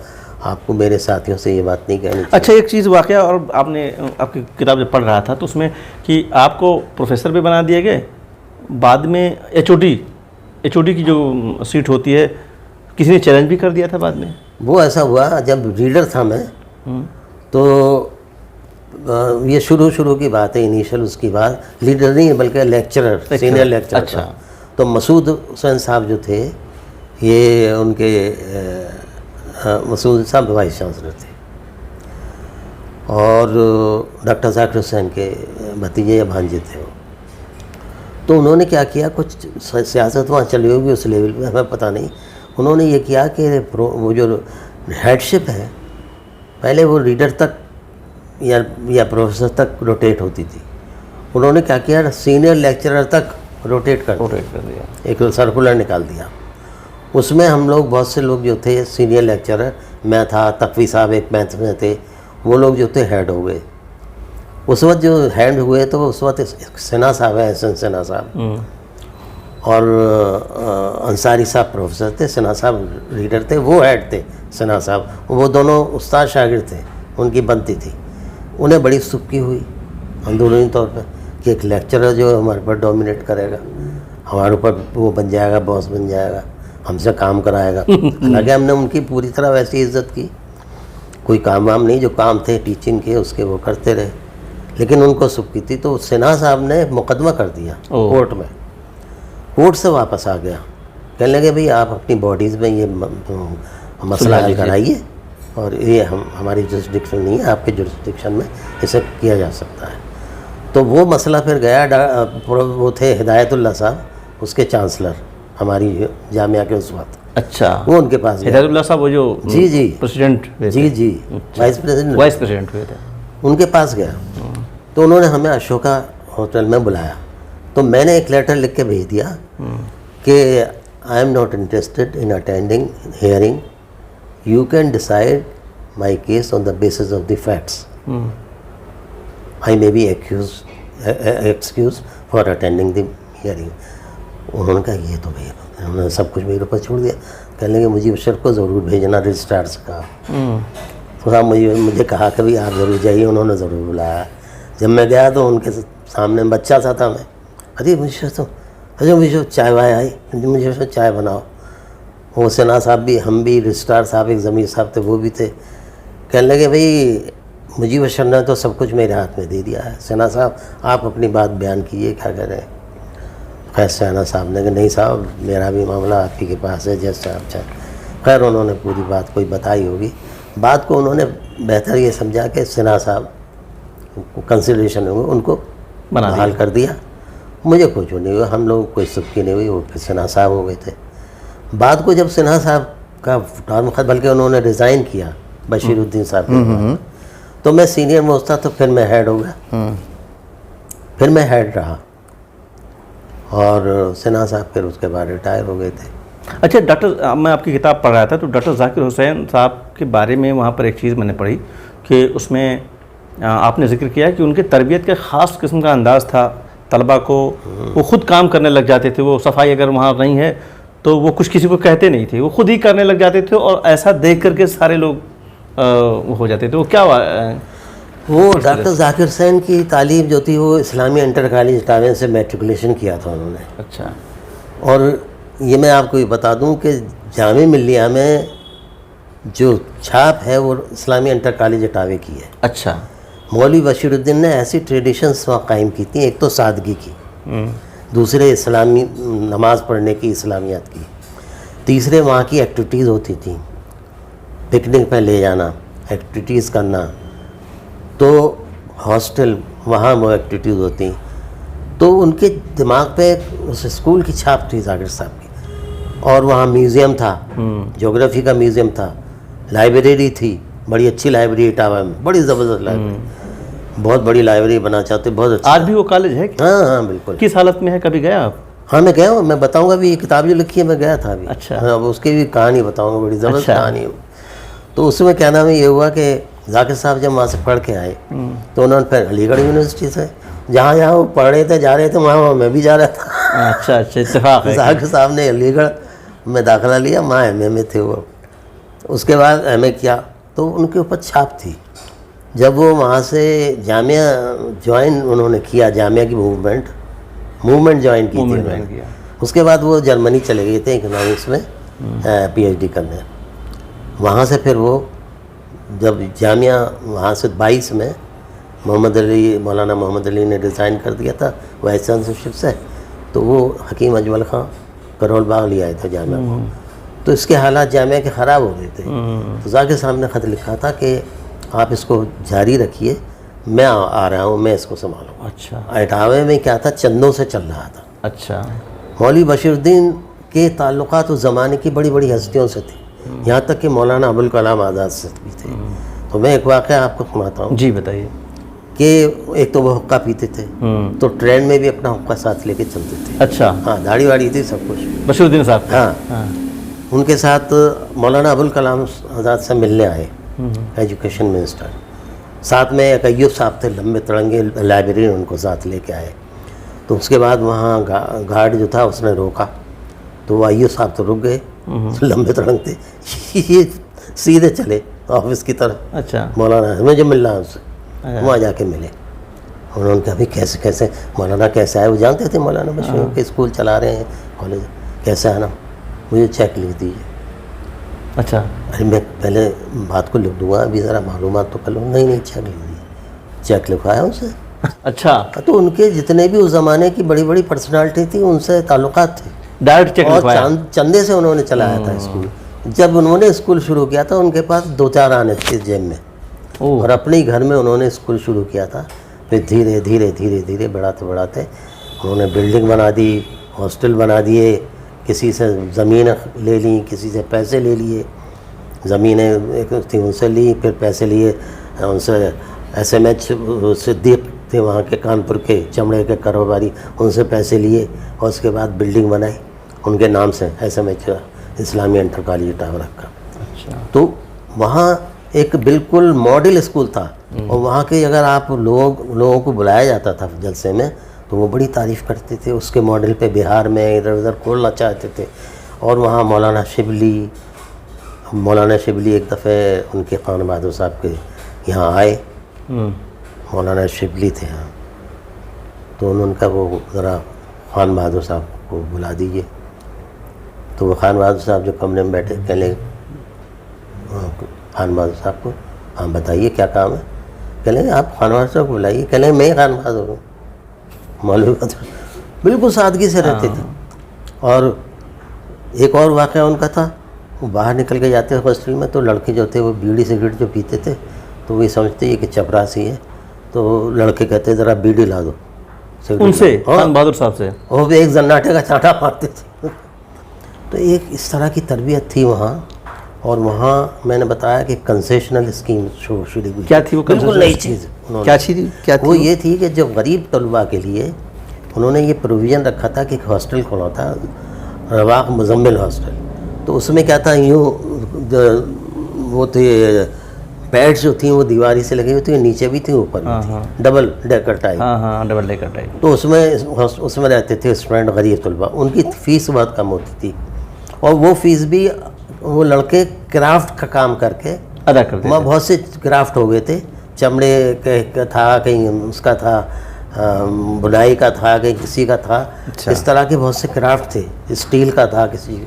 आपको मेरे साथियों से ये बात नहीं कहनी चाहिए। अच्छा, एक चीज़ वाक़या, और आपने आपकी किताब जब पढ़ रहा था तो उसमें कि आपको प्रोफेसर भी बना दिए गए, बाद में एचओडी की जो सीट होती है किसी ने चैलेंज भी कर दिया था बाद में। वो ऐसा हुआ जब रीडर था मैं, तो ये शुरू की बात है, इनिशियल उसकी बात लीडर नहीं बल्कि लेक्चरर, सीनियर लेक्चरर। अच्छा। तो मसूद हुसैन साहब जो थे, ये उनके मसूद साहब वाइस चांसलर थे, और डॉक्टर ज़ाकिर हुसैन के भतीजे या भांजे थे वो। तो उन्होंने क्या किया, कुछ सियासत वहाँ चली होगी उस लेवल पे, हमें पता नहीं। उन्होंने ये किया कि वो जो हेडशिप है पहले वो रीडर तक या प्रोफेसर तक रोटेट होती थी। उन्होंने क्या किया, सीनियर लेक्चरर तक रोटेट कर दिया, एक सर्कुलर निकाल दिया। उसमें हम लोग बहुत से लोग जो थे सीनियर लेक्चरर, मैं था, तकवी साहब एक मैथ में थे, वो लोग जो थे हेड हो गए। उस वक्त जो हेड हुए तो उस वक्त सिन्हा साहब है, एहसन सिन्हा साहब, और अंसारी साहब प्रोफेसर थे, सिन्हा साहब रीडर थे, वो हेड थे सिन्हा साहब। वो दोनों उस्ताद शागिर्द थे, उनकी बनती थी। उन्हें बड़ी सुबकी हुई अंदरूनी तौर पर कि एक लेक्चरर जो हमारे पर डोमिनेट करेगा, हमारे ऊपर वो बन जाएगा, बॉस बन जाएगा, हमसे काम कराएगा। हालांकि हमने उनकी पूरी तरह वैसी इज्जत की, कोई काम वाम नहीं, जो काम थे टीचिंग के उसके वो करते रहे, लेकिन उनको सुबकी थी। तो सिन्हा साहब ने मुकदमा कर दिया कोर्ट में, कोर्ट से वापस आ गया, कहने लगे भाई आप अपनी बॉडीज़ में ये मसला हल कराइए, और ये हमारी जुरिस्डिक्शन नहीं है, आपके जुरिस्डिक्शन में इसे किया जा सकता है। तो वो मसला फिर गया, वो थे हिदायतुल्लाह साहब, उसके चांसलर हमारी जामिया के उस वक्त। अच्छा, वो उनके पास गया। हिदायतुल्लाह साहब वो जो जी प्रेसिडेंट, जी वाइस प्रेसिडेंट हुए थे, उनके पास गया। तो उन्होंने हमें अशोका होटल में बुलाया। तो मैंने एक लेटर लिख के भेज दिया कि I am not interested in attending hearing, you can decide my case on the basis of the facts, I may be excuse for attending the hearing. उन्होंने कहा ये तो भैया, उन्होंने सब कुछ मेरे ऊपर छोड़ दिया। कहने लगे मुझे सर को ज़रूर भेजना रजिस्ट्रार से कहा। तो साहब मुझे कहा कभी आप ज़रूर जाइए, उन्होंने ज़रूर बुलाया। जब मैं गया तो उनके सामने बच्चा सा था मैं, अरे मुझे चाय वाय आई, मुझे चाय बनाओ। वो सिन्हा साहब भी, हम भी, रजिस्ट्रार साहब, एक ज़मीर साहब थे वो भी थे। कहने लगे भाई मुझे बशर ने तो सब कुछ मेरे हाथ में दे दिया है, सिन्हा साहब आप अपनी बात बयान कीजिए, क्या करें। खैर सिन्हा साहब ने कहा नहीं साहब मेरा भी मामला आप ही के पास है, जैसे आप चाहें। खैर उन्होंने पूरी बात कोई बताई होगी। बात को उन्होंने बेहतर ये समझा कि सिन्हा साहब कंसिडरेशन होंगे, उनको बहाल कर दिया। मुझे कुछ नहीं हुआ, हम लोग कोई सुखी नहीं हुई, वो फिर सिन्हा साहब हो गए थे। बाद को जब सिन्हा साहब का टर्म खत्म, बल्कि उन्होंने रिज़ाइन किया बशीरुद्दीन साहब के बाद, तो मैं सीनियर मोस्ट था, तो फिर मैं हेड हो गया। फिर मैं हेड रहा और सिन्हा साहब फिर उसके बाद रिटायर हो गए थे। अच्छा डॉक्टर, मैं आपकी किताब पढ़ रहा था तो डॉक्टर जाकिर हुसैन साहब के बारे में वहाँ पर एक चीज़ मैंने पढ़ी कि उसमें आपने जिक्र किया कि उनके तरबियत के ख़ास किस्म का अंदाज़ था तलबा को। वो ख़ुद काम करने लग जाते थे, वो सफाई अगर वहाँ नहीं है तो वो कुछ किसी को कहते नहीं थे, वो खुद ही करने लग जाते थे और ऐसा देख करके सारे लोग हो जाते थे। वो क्या वो डॉक्टर जाकिर हुसैन की तालीम जो थी वो इस्लामी इंटर कॉलेज इटावा से मैट्रिकुलेशन किया था उन्होंने। अच्छा। और ये मैं आपको ये बता दूं कि जामिया मिल्लिया में जो छाप है वो इस्लामी इंटर कॉलेज इटावा की है। अच्छा। मौलवी बशीरुद्दीन ने ऐसी ट्रेडिशंस वहाँ कायम की थी, एक तो सादगी की, दूसरे इस्लामी नमाज पढ़ने की, इस्लामियात की, तीसरे वहाँ की एक्टिविटीज़ होती थी, पिकनिक पे ले जाना, एक्टिविटीज़ करना, तो हॉस्टल वहाँ वो एक्टिविटीज़ होती। तो उनके दिमाग पे उस स्कूल की छाप थी जाकिर साहब की। और वहाँ म्यूज़ियम था, ज्योग्राफी का म्यूज़ियम था, लाइब्रेरी थी, बड़ी अच्छी लाइब्रेरी इटावा में, बड़ी ज़बरदस्त लाइब्रेरी, बहुत बड़ी लाइब्रेरी बना चाहते, बहुत अच्छा। आज भी वो कॉलेज है? हाँ बिल्कुल। किस हालत में है, कभी गया आप? हाँ मैं गया हूँ, मैं बताऊँगा भी, ये किताब जो लिखी है मैं गया था अभी। अच्छा। हाँ उसकी भी कहानी बताऊँगा, बड़ी ज़बरदस्त कहानी। तो उसमें क्या नाम है, ये हुआ कि जाकिर साहब जब वहाँ से पढ़ के आए तो उन्होंने फिर अलीगढ़ यूनिवर्सिटी से जहाँ जहाँ वो पढ़ रहे थे, जा रहे थे, वहाँ मैं भी जा रहा था। अच्छा, इत्तेफाक है। जाकिर साहब ने अलीगढ़ में दाखिला लिया, वहाँ एमए में थे वो। उसके बाद एमए किया तो उनके ऊपर छाप थी। जब वो वहाँ से जामिया ज्वाइन उन्होंने किया, जामिया की मूवमेंट ज्वाइन की थी उन्होंने। उसके बाद वो जर्मनी चले गए थे इकोनॉमिक्स में पीएचडी करने। वहाँ से फिर वो जब जामिया वहाँ से 22 में मौलाना मोहम्मद अली ने रिज़ाइन कर दिया था वाइस चांसलरशिप से, तो वो हकीम अजमल खां करोल बाग ले आए थे जामिया को। तो इसके हालात जामिया के ख़राब हो गए थे। तो जाकिर साहब ने ख़त लिखा था कि आप इसको जारी रखिए, मैं आ रहा हूँ, मैं इसको संभालूँ। अच्छा। इटावा में क्या था, चंदों से चल रहा था। अच्छा। मौलवी बशीरुद्दीन के ताल्लुकात उस ज़माने की बड़ी बड़ी हस्तियों से थे, यहाँ तक कि मौलाना अबुल कलाम आज़ाद से भी थे। तो मैं एक वाक़या आपको सुनाता हूँ। जी बताइए। कि एक तो वो हुक्का पीते थे, तो ट्रेन में भी अपना हुक्का साथ लेके चलते थे। अच्छा। हाँ दाढ़ी वाड़ी थी, सब कुछ। बशीरुद्दीन साहब? हाँ। उनके साथ मौलाना अबुल कलाम आज़ाद से मिलने आए, एजुकेशन मिनिस्टर। साथ में एक अय्यूब साहब थे, लंबे तड़ंगे, लाइब्रेरी उनको साथ लेके आए। तो उसके बाद वहाँ गार्ड जो था उसने रोका, तो वो अय्यूब साहब तो रुक गए, लंबे तड़ंग थे, ये सीधे चले ऑफिस की तरफ। अच्छा। मौलाना मुझे मिलना है उससे, वहाँ जाके मिले। उन्होंने कहा भाई कैसे कैसे मौलाना कैसे आए, वो जानते थे मौलाना बशीर के स्कूल चला रहे हैं, कॉलेज, कैसे आना, मुझे चेक लिख दीजिए। अच्छा। अरे मैं पहले बात को लिख दूंगा, अभी ज़रा मालूमात तो कर लूँ। नहीं चेक लिख दीजिए। चेक लिखवाया उनसे। अच्छा। तो उनके जितने भी उस ज़माने की बड़ी बड़ी पर्सनालिटी थी उनसे ताल्लुकात थे, डायरेक्ट चेक लिखवाया। और चंदे से उन्होंने चलाया था स्कूल। जब उन्होंने स्कूल शुरू किया था उनके पास 2-4 आने थे जेब में, और अपने ही घर में उन्होंने स्कूल शुरू किया था। फिर धीरे धीरे धीरे धीरे बढ़ाते बढ़ाते उन्होंने बिल्डिंग बना दी, हॉस्टल बना दिए, किसी से ज़मीन ले ली, किसी से पैसे ले लिए, ज़मीनें एक थी उनसे ली, फिर पैसे लिए उनसे। SMH सिद्दीक थे वहाँ के कानपुर के चमड़े के कारोबारी, उनसे पैसे लिए और उसके बाद बिल्डिंग बनाई उनके नाम से, SMH इस्लामी इंटर कॉलेज इटावा रखा। अच्छा। तो वहाँ एक बिल्कुल मॉडल स्कूल था, और वहाँ के अगर आप लोगों को बुलाया जाता था जलसे में तो वो बड़ी तारीफ़ करते थे उसके मॉडल पे। बिहार में इधर उधर खोलना चाहते थे, और वहाँ मौलाना शिबली एक दफ़े उनके खान बहादुर साहब के यहाँ आए। मौलाना शिबली थे यहाँ, तो उनका वो ज़रा खान बहादुर साहब को बुला दीजिए। तो वो खान बहादुर साहब जो कमरे में बैठे, कहने खान बहादुर साहब को, हाँ बताइए क्या काम है। कह लेंगे आप खान बहादुर साहब को बुलाइए। कह लेंगे मैं ही खान बहादुर हूँ। मौलवी बिल्कुल सादगी से रहते थे। और एक और वाक़या उनका था, वो बाहर निकल के जाते हॉस्टल में, तो लड़के जो थे वो बीड़ी सिगरेट जो पीते थे, तो वही समझते हैं कि चपरासी है, तो लड़के कहते ज़रा बीड़ी ला दो उनसे, खान बहादुर साहब से। वो भी एक जन्नाटे का चाटा मारते थे। तो एक इस तरह की तरबियत थी वहाँ। और वहाँ मैंने बताया कि कंसेशनल स्कीम शुरू हुई। क्या थी वो? बिल्कुल नई चीज़। क्या चीज़? क्या थी वो? ये थी कि जो गरीब तलबा के लिए उन्होंने ये प्रोविज़न रखा था कि एक हॉस्टल खोला था, रवाक मुजम्मिल हॉस्टल। तो उसमें क्या था, यूँ वो थे बेड्स जो थी वो दीवारी से लगी हुई थी, नीचे भी थी ऊपर भी थी, डबल डेकर टाइप। हाँ, डबल डेकर टाइप। तो उसमें रहते थे स्टूडेंट गरीब तलबा। उनकी फ़ीस बहुत कम होती थी, और वो फ़ीस भी वो लड़के क्राफ्ट का काम करके अदा करते थे। बहुत से क्राफ्ट हो गए थे, चमड़े का था, कहीं उसका था, बुनाई का था, कहीं किसी का था। अच्छा। इस तरह के बहुत से क्राफ्ट थे, स्टील का था किसी,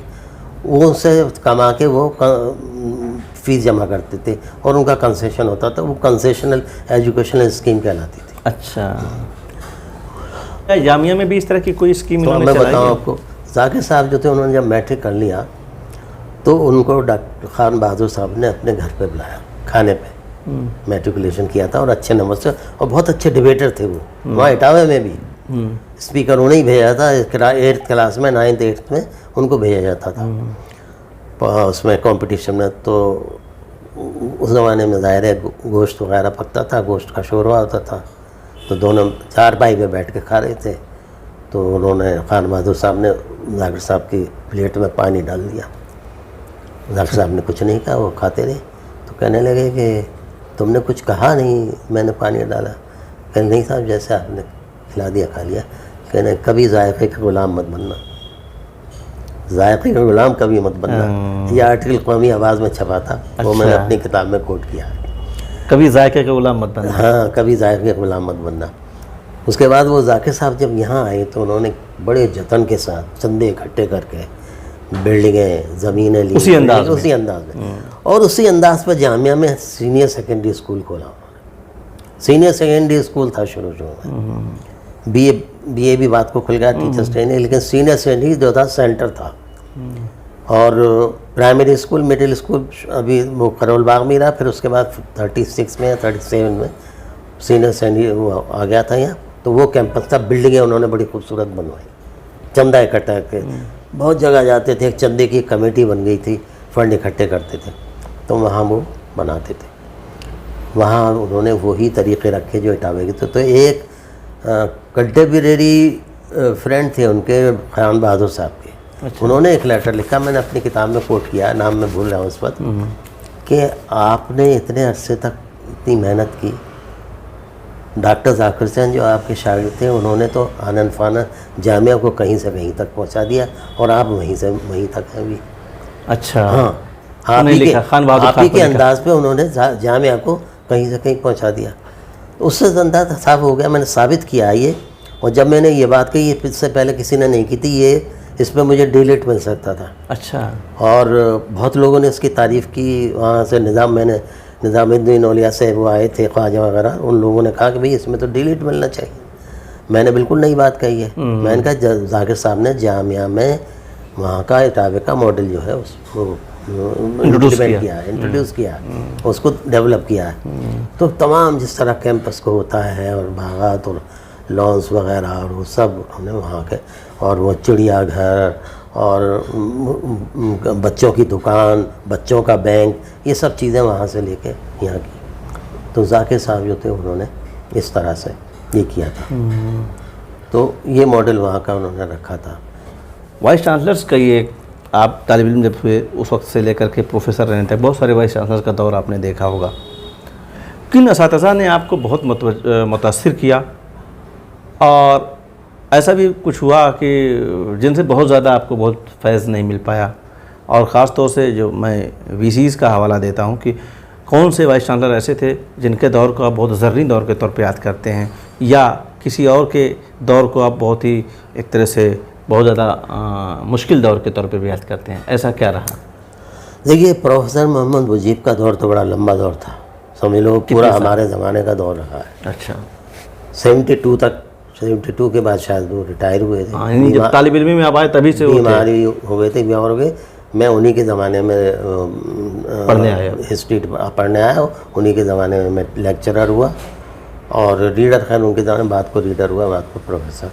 वो से कमा के वो फ़ीस जमा करते थे, और उनका कंसेशन होता था। वो कंसेशनल एजुकेशनल स्कीम कहलाती थी। अच्छा। क्या जामिया में भी इस तरह की कोई स्कीम तो इन्होंने मैं चलाई बताऊँ है? आपको, जाकिर साहब जो थे उन्होंने जब मैट्रिक कर लिया तो उनको डॉक्टर खान बहादुर साहब ने अपने घर पे बुलाया खाने पे। मैट्रिकुलेशन किया था और अच्छे नंबर से, और बहुत अच्छे डिबेटर थे वो। वहाँ इटावे में भी स्पीकर उन्हें ही भेजा था, 8th क्लास में, 9th 8th में उनको भेजा जाता था उसमें कंपटीशन में। तो उस ज़माने में ज़ाहिर है गोश्त वगैरह पकता था, गोश्त का शोरवा होता था। तो दोनों 4 भाई पे बैठ के खा रहे थे। तो उन्होंने खान बहादुर साहब ने जाकिर साहब की प्लेट में पानी डाल दिया। जाकिर साहब ने कुछ नहीं कहा, वो खाते रहे। तो कहने लगे कि तुमने कुछ कहा नहीं, मैंने पानी डाला। कहने नहीं साहब, जैसे आपने खिला दिया खा लिया। कहने कभी जायक़े का ग़ुलाम मत बनना, जायक़े का ग़ुलाम कभी मत बनना। यह आर्टिकल कौमी आवाज़ में छपा था। वो मैंने अपनी किताब में कोट किया है, कभी जायक़े का ग़ुलाम मत बनना। हाँ, कभी जायक़े का ग़ुलाम मत बनना। उसके बाद वो जाकिर साहब जब यहाँ आए तो उन्होंने बड़े जतन के साथ चंदे इकट्ठे करके बिल्डिंगें, ज़मीनें ली, उसी अंदाज में। और उसी अंदाज पर जामिया में सीनियर सेकेंडरी स्कूल खोला उन्होंने। सीनियर सेकेंडरी स्कूल था शुरू में। बीए भी बात को खुल गया, टीचर्स ट्रेनिंग, लेकिन सीनियर सेकेंडरी जो था सेंटर था। और प्राइमरी स्कूल, मिडिल स्कूल अभी वो करोल बाग में रहा। फिर उसके बाद 36 में या 37 में सीनियर सेकेंडरी वो आ गया था यहाँ। तो वो कैंपस था, बिल्डिंगें उन्होंने बड़ी खूबसूरत बनवाई, चंदा इकट्ठा करके। बहुत जगह जाते थे, एक चंदे की कमेटी बन गई थी, फंड इकट्ठे करते थे, तो वहाँ वो बनाते थे। वहाँ उन्होंने वही तरीक़े रखे जो इटावे के थे। तो एक कंटेम्परेरी फ्रेंड थे उनके, खान बहादुर साहब के। अच्छा। उन्होंने एक लेटर लिखा, मैंने अपनी किताब में कोट किया, नाम मैं भूल रहा हूँ उस वक्त, कि आपने इतने अरसे तक इतनी मेहनत की। डॉक्टर जाकिर हुसैन जो आपके शागिर्द थे, उन्होंने तो आनन फानन जामिया को कहीं से कहीं तक पहुंचा दिया, और आप वहीं से वहीं तक हैं भी। अच्छा। हाँ, आप ही के अंदाज पे उन्होंने जामिया को कहीं से कहीं पहुंचा दिया। तो उससे अंदाज साफ हो गया, मैंने साबित किया ये। और जब मैंने ये बात कही, इससे पहले किसी ने नहीं की थी, ये इस पर मुझे डीलिट मिल सकता था। अच्छा। और बहुत लोगों ने इसकी तारीफ़ की। वहाँ से निज़ामुद्दीन औलिया से वो आए थे, ख्वाजा वगैरह, उन लोगों ने कहा कि भाई इसमें तो डिलीट मिलना चाहिए। मैंने बिल्कुल नई बात कही है। मैंने कहा जाकिर साहब ने जामिया में वहाँ का इटावे का मॉडल जो है उसको इंट्रोड्यूस किया, उसको डेवलप किया है। तो तमाम जिस तरह कैंपस को होता है, और बागात और लॉन्स वगैरह, और वो सब हमने वहाँ के, और वो चिड़ियाघर, और बच्चों की दुकान, बच्चों का बैंक, ये सब चीज़ें वहाँ से लेके यहाँ की। तो जाकिर साहब जो थे उन्होंने इस तरह से ये किया था। तो ये मॉडल वहाँ का उन्होंने रखा था। वाइस चांसलर्स का ये, आप तालिब इल्म जब हुए उस वक्त से लेकर के प्रोफेसर रहने तक बहुत सारे वाइस चांसलर्स का दौर आपने देखा होगा। किन असातिज़ा ने आपको बहुत मुतासिर किया, और ऐसा भी कुछ हुआ कि जिनसे बहुत ज़्यादा आपको बहुत फैज़ नहीं मिल पाया, और ख़ास तौर से जो मैं वीसीज़ का हवाला देता हूँ कि कौन से वाइस चांसलर ऐसे थे जिनके दौर को आप बहुत ज़र्री दौर के तौर पे याद करते हैं, या किसी और के दौर को आप बहुत ही एक तरह से बहुत ज़्यादा मुश्किल दौर के तौर पे भी याद करते हैं, ऐसा क्या रहा? देखिए, प्रोफेसर मोहम्मद मुजीब का दौर तो बड़ा लंबा दौर था, समझ लो पूरा हमारे ज़माने का दौर रहा है। अच्छा, 72 तक, 72 के बाद शायद वो रिटायर हुए थे। यानी जब तालिब इल्मी में आप आए तभी से वो थे? बीमारी हो गए थे, बीमार हो गए। मैं उन्हीं के ज़माने में पढ़ने आया, हिस्ट्री पढ़ने आया, उन्हीं के ज़माने में मैं लेक्चरर हुआ और रीडर, खैर उनके ज़माने में बाद को रीडर हुआ, बाद को प्रोफेसर।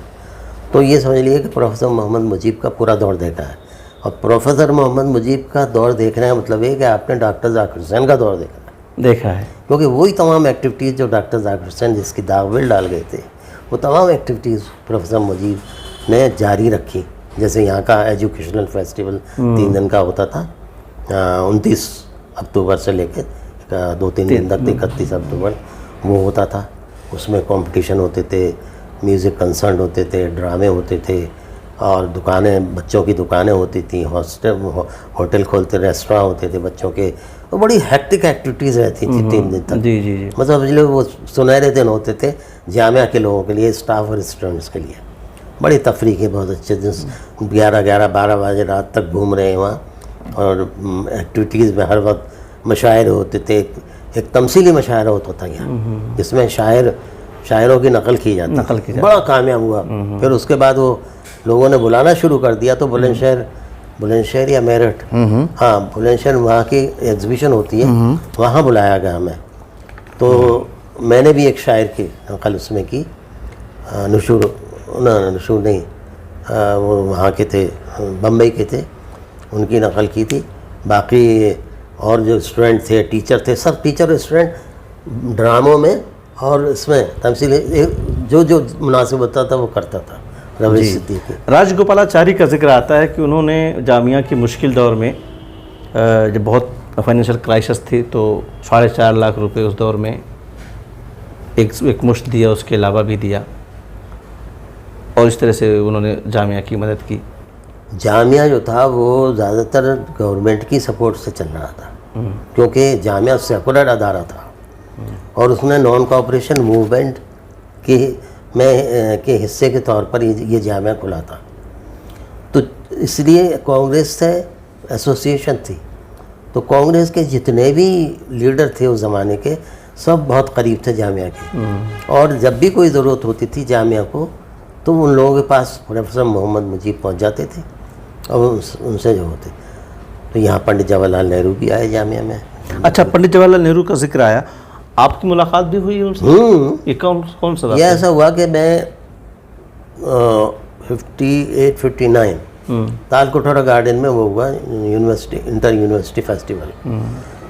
तो ये समझ लिए कि प्रोफेसर मोहम्मद मुजीब का पूरा दौर देखा है। और प्रोफेसर मोहम्मद मुजीब का दौर देखने का मतलब ये कि आपने डॉक्टर ज़ाकिर हुसैन का दौर देखा है, क्योंकि वही तमाम एक्टिविटीज़ जो डॉक्टर ज़ाकिर हुसैन जिसकी दागविल डाल गए थे, वो तमाम एक्टिविटीज़ प्रोफेसर मुजीब ने जारी रखी। जैसे यहाँ का एजुकेशनल फेस्टिवल 3 दिन का होता था, 29 अक्टूबर से लेकर 2-3 दिन तक, 31 अक्टूबर वो होता था। उसमें कंपटीशन होते थे, म्यूज़िक कंसर्ट होते थे, ड्रामे होते थे, और दुकानें, बच्चों की दुकानें होती थी, होटल खोलते, रेस्टोरेंट होते थे बच्चों के। तो बड़ी हेक्टिक एक्टिविटीज़ रहती थी 3 दिन तक। जी जी जी। मतलब इसलिए वो सुनहरे दिन होते थे जामिया के लोगों के लिए, स्टाफ और स्टूडेंट्स के लिए। बड़ी तफरीक है, बहुत अच्छे दिन, 11-12 बजे रात तक घूम रहे हैं वहाँ, और एक्टिविटीज़ में हर वक्त मशायरे होते थे। एक तमसीली मशायरा होता था यहाँ, जिसमें शायरों की नकल की जाती, बड़ा कामयाब हुआ। फिर उसके बाद वो लोगों ने बुलाना शुरू कर दिया, तो बुलंदशहर या मेरठ, हाँ बुलंदशहर, वहाँ की एग्जीबिशन होती है, वहाँ बुलाया गया हमें। तो मैंने भी एक शायर की नकल उसमें की, नशूर नहीं, वो वहाँ के थे, बम्बई के थे, उनकी नकल की थी। बाकी और जो स्टूडेंट थे, टीचर थे, सब टीचर और स्टूडेंट ड्रामों में और इसमें तमसील जो मुनासिब होता था वो करता था। रवीश सिद्दीकी, राजगोपालाचारी का जिक्र आता है कि उन्होंने जामिया की मुश्किल दौर में, जब बहुत फाइनेंशियल क्राइसिस थी, तो 4.5 लाख रुपए उस दौर में एक मुश्त दिया, उसके अलावा भी दिया, और इस तरह से उन्होंने जामिया की मदद की। जामिया जो था वो ज़्यादातर गवर्नमेंट की सपोर्ट से चल रहा था, क्योंकि जामिया सेकुलर अदारा था, और उसने नॉन कोऑपरेशन मूवमेंट के हिस्से के तौर पर ये जामिया खुला था। तो इसलिए कांग्रेस से एसोसिएशन थी, तो कांग्रेस के जितने भी लीडर थे उस ज़माने के, सब बहुत करीब थे जामिया के, और जब भी कोई ज़रूरत होती थी जामिया को, तो उन लोगों के पास प्रोफेसर मोहम्मद मुजीब पहुंच जाते थे और उनसे जो होते। तो यहाँ पंडित जवाहरलाल नेहरू भी आए जामिया में। अच्छा, पंडित जवाहरलाल नेहरू का जिक्र आया, आपकी मुलाकात भी हुई उनसे? ये कौन सा? ये ऐसा हुआ कि मैं 58-59 तालकोटोरा गार्डन में वो हुआ यूनिवर्सिटी, इंटर यूनिवर्सिटी फेस्टिवल।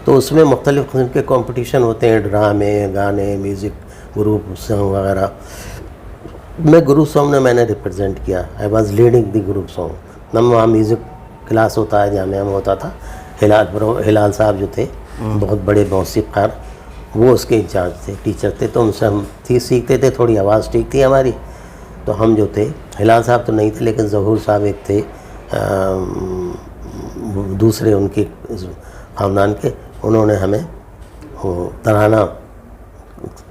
तो उसमें मुख्तलिफ़ किस्म के कंपटीशन होते हैं, ड्रामे, गाने, म्यूज़िक, ग्रुप सॉन्ग वगैरह। मैं ग्रुप सॉन्ग में मैंने रिप्रेजेंट किया, I was leading the group song. नम वहाँ म्यूज़िक क्लास होता है, जामिया में होता था। हिलाल साहब जो थे, बहुत बड़े मौसीक़ार, वो उसके इंचार्ज थे, टीचर थे। तो उनसे हम सीखते थे, थोड़ी आवाज़ ठीक थी हमारी। तो हम जो थे, हिलाल साहब तो नहीं थे, लेकिन ज़हूर साहब एक थे, दूसरे उनके ख़ानदान के, उन्होंने हमें वो तराना,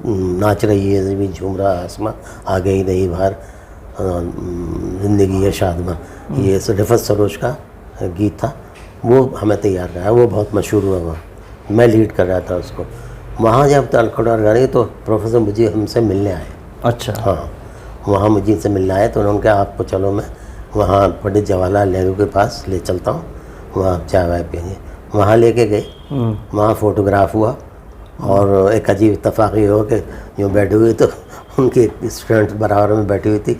नाच रही है ज़मीन झूम रहा आसमां, आ गई नई बाहर, ज़िंदगी है शादमा, ये रिफ़त सरोज का गीत था, वो हमें तैयार कराया। वो बहुत मशहूर हुआ वहाँ, मैं लीड कर रहा था उसको। वहाँ जब तालकोटोरा गए तो प्रोफेसर मुझे हमसे मिलने आए। अच्छा, हाँ, वहाँ मुझे से मिलने आए, तो उन्होंने कहा आपको चलो मैं वहाँ पंडित जवाहरलाल नेहरू के पास ले चलता हूँ, वहाँ आप चाय वाय पियेंगे। वहाँ लेके गए, वहाँ फ़ोटोग्राफ हुआ, और एक अजीब इत्तेफाक ये हो कि यूँ बैठे हुए, तो उनकी स्टूडेंट बराबर में बैठी हुई थी,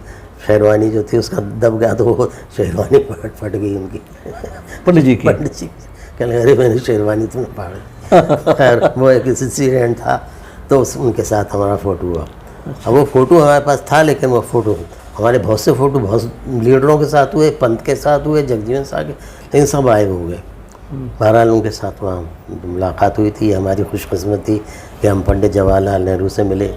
शेरवानी जो थी उसका दब गया, तो वो शेरवानी फट गई उनकी, पंडित जी कहने अरे मैंने शेरवानी तुमने फाड़। खैर वो एक इंसिडेंट था, तो उनके साथ हमारा फ़ोटो हुआ। अब वो फ़ोटो हमारे पास था, लेकिन वो फ़ोटो हमारे बहुत से फ़ोटो बहुत लीडरों के साथ हुए, पंत के साथ हुए, जगजीवन साहब के, लेकिन सब गायब हो गए। बहरहाल उनके साथ वहाँ मुलाकात हुई थी। हमारी खुशकिस्मत थी कि हम पंडित जवाहरलाल नेहरू से मिले,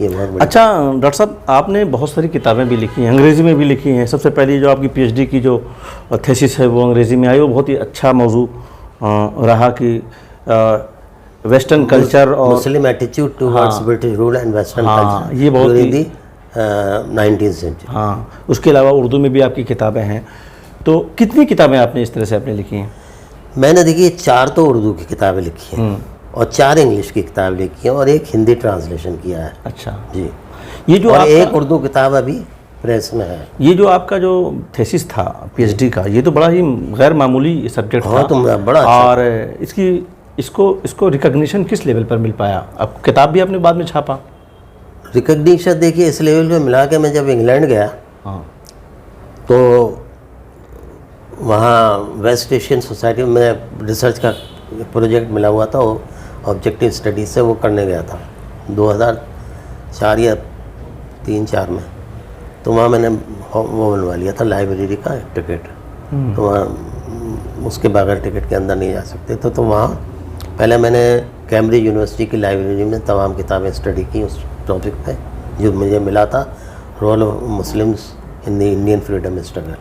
ये बहुत बड़ी। अच्छा डॉक्टर साहब, आपने बहुत सारी किताबें भी लिखी हैं, अंग्रेज़ी में भी लिखी हैं। सबसे पहली जो आपकी पीएचडी की जो थीसिस है वो अंग्रेज़ी में आई, वो बहुत ही अच्छा मौजू रहा कि वेस्टर्न कल्चर और Muslim attitude towards British rule and western culture, ये बहुत ही 19th सेंचुरी। हाँ, उसके अलावा उर्दू में भी आपकी किताबें हैं। तो कितनी किताबें आपने इस तरह से आपने लिखी हैं? मैंने देखिए 4 तो उर्दू की किताबें लिखी हैं और 4 इंग्लिश की किताब लिखी हैं और एक हिंदी ट्रांसलेशन किया है। अच्छा जी। ये जो और एक उर्दू किताब अभी प्रेस में है। ये जो आपका जो थीसिस था पीएचडी का, ये तो बड़ा ही गैर मामूली सब्जेक्ट था। तो बड़ा अच्छा। और इसको रिकॉग्निशन किस लेवल पर मिल पाया? अब किताब भी आपने बाद में छापा। रिकग्निशन देखिए इस लेवल पे मिला के मैं जब इंग्लैंड गया हाँ, तो वहाँ वेस्ट एशियन सोसाइटी में रिसर्च का प्रोजेक्ट मिला हुआ था, वो ऑब्जेक्टिव स्टडीज से वो करने गया था 2004 या 3-4 में। तो वहाँ मैंने वो बनवा लिया था लाइब्रेरी का टिकट। तो वहाँ उसके बगैर टिकट के अंदर नहीं जा सकते थे। तो वहाँ पहले मैंने कैम्ब्रिज यूनिवर्सिटी की लाइब्रेरी में तमाम किताबें स्टडी की उस टॉपिक पे जो मुझे मिला था, role of Muslims in the Indian freedom struggle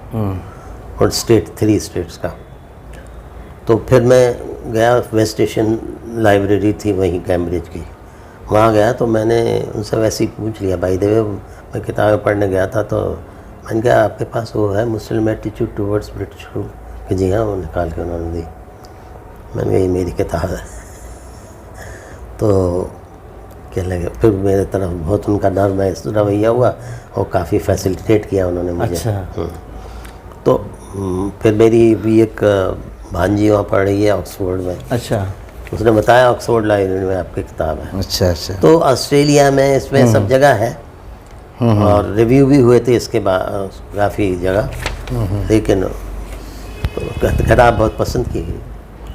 और 3 स्टेट्स का। तो फिर मैं गया, वेस्ट एशियन लाइब्रेरी थी वहीं कैम्ब्रिज की, वहाँ गया तो मैंने उनसे वैसे ही पूछ लिया, भाई देवे मैं किताबें पढ़ने गया था तो मैंने कहा आपके पास वो है मुस्लिम एटीट्यूड टुवर्ड्स ब्रिटिश रूल? कि जी हाँ, वो निकाल के उन्होंने दी। मैंने कहा ये मेरी किताब है। तो क्या लगे, फिर मेरे तरफ बहुत उनका रवैया हुआ और काफ़ी फैसिलिटेट किया उन्होंने मुझे। अच्छा। तो फिर मेरी भी एक भांजी वहाँ पढ़ रही है ऑक्सफोर्ड में। अच्छा। उसने बताया ऑक्सफोर्ड लाइब्रेरी में आपकी किताब है। अच्छा अच्छा। तो ऑस्ट्रेलिया में इसमें सब जगह है और रिव्यू भी हुए थे इसके बाद काफ़ी जगह, लेकिन तो किताब बहुत पसंद की गई।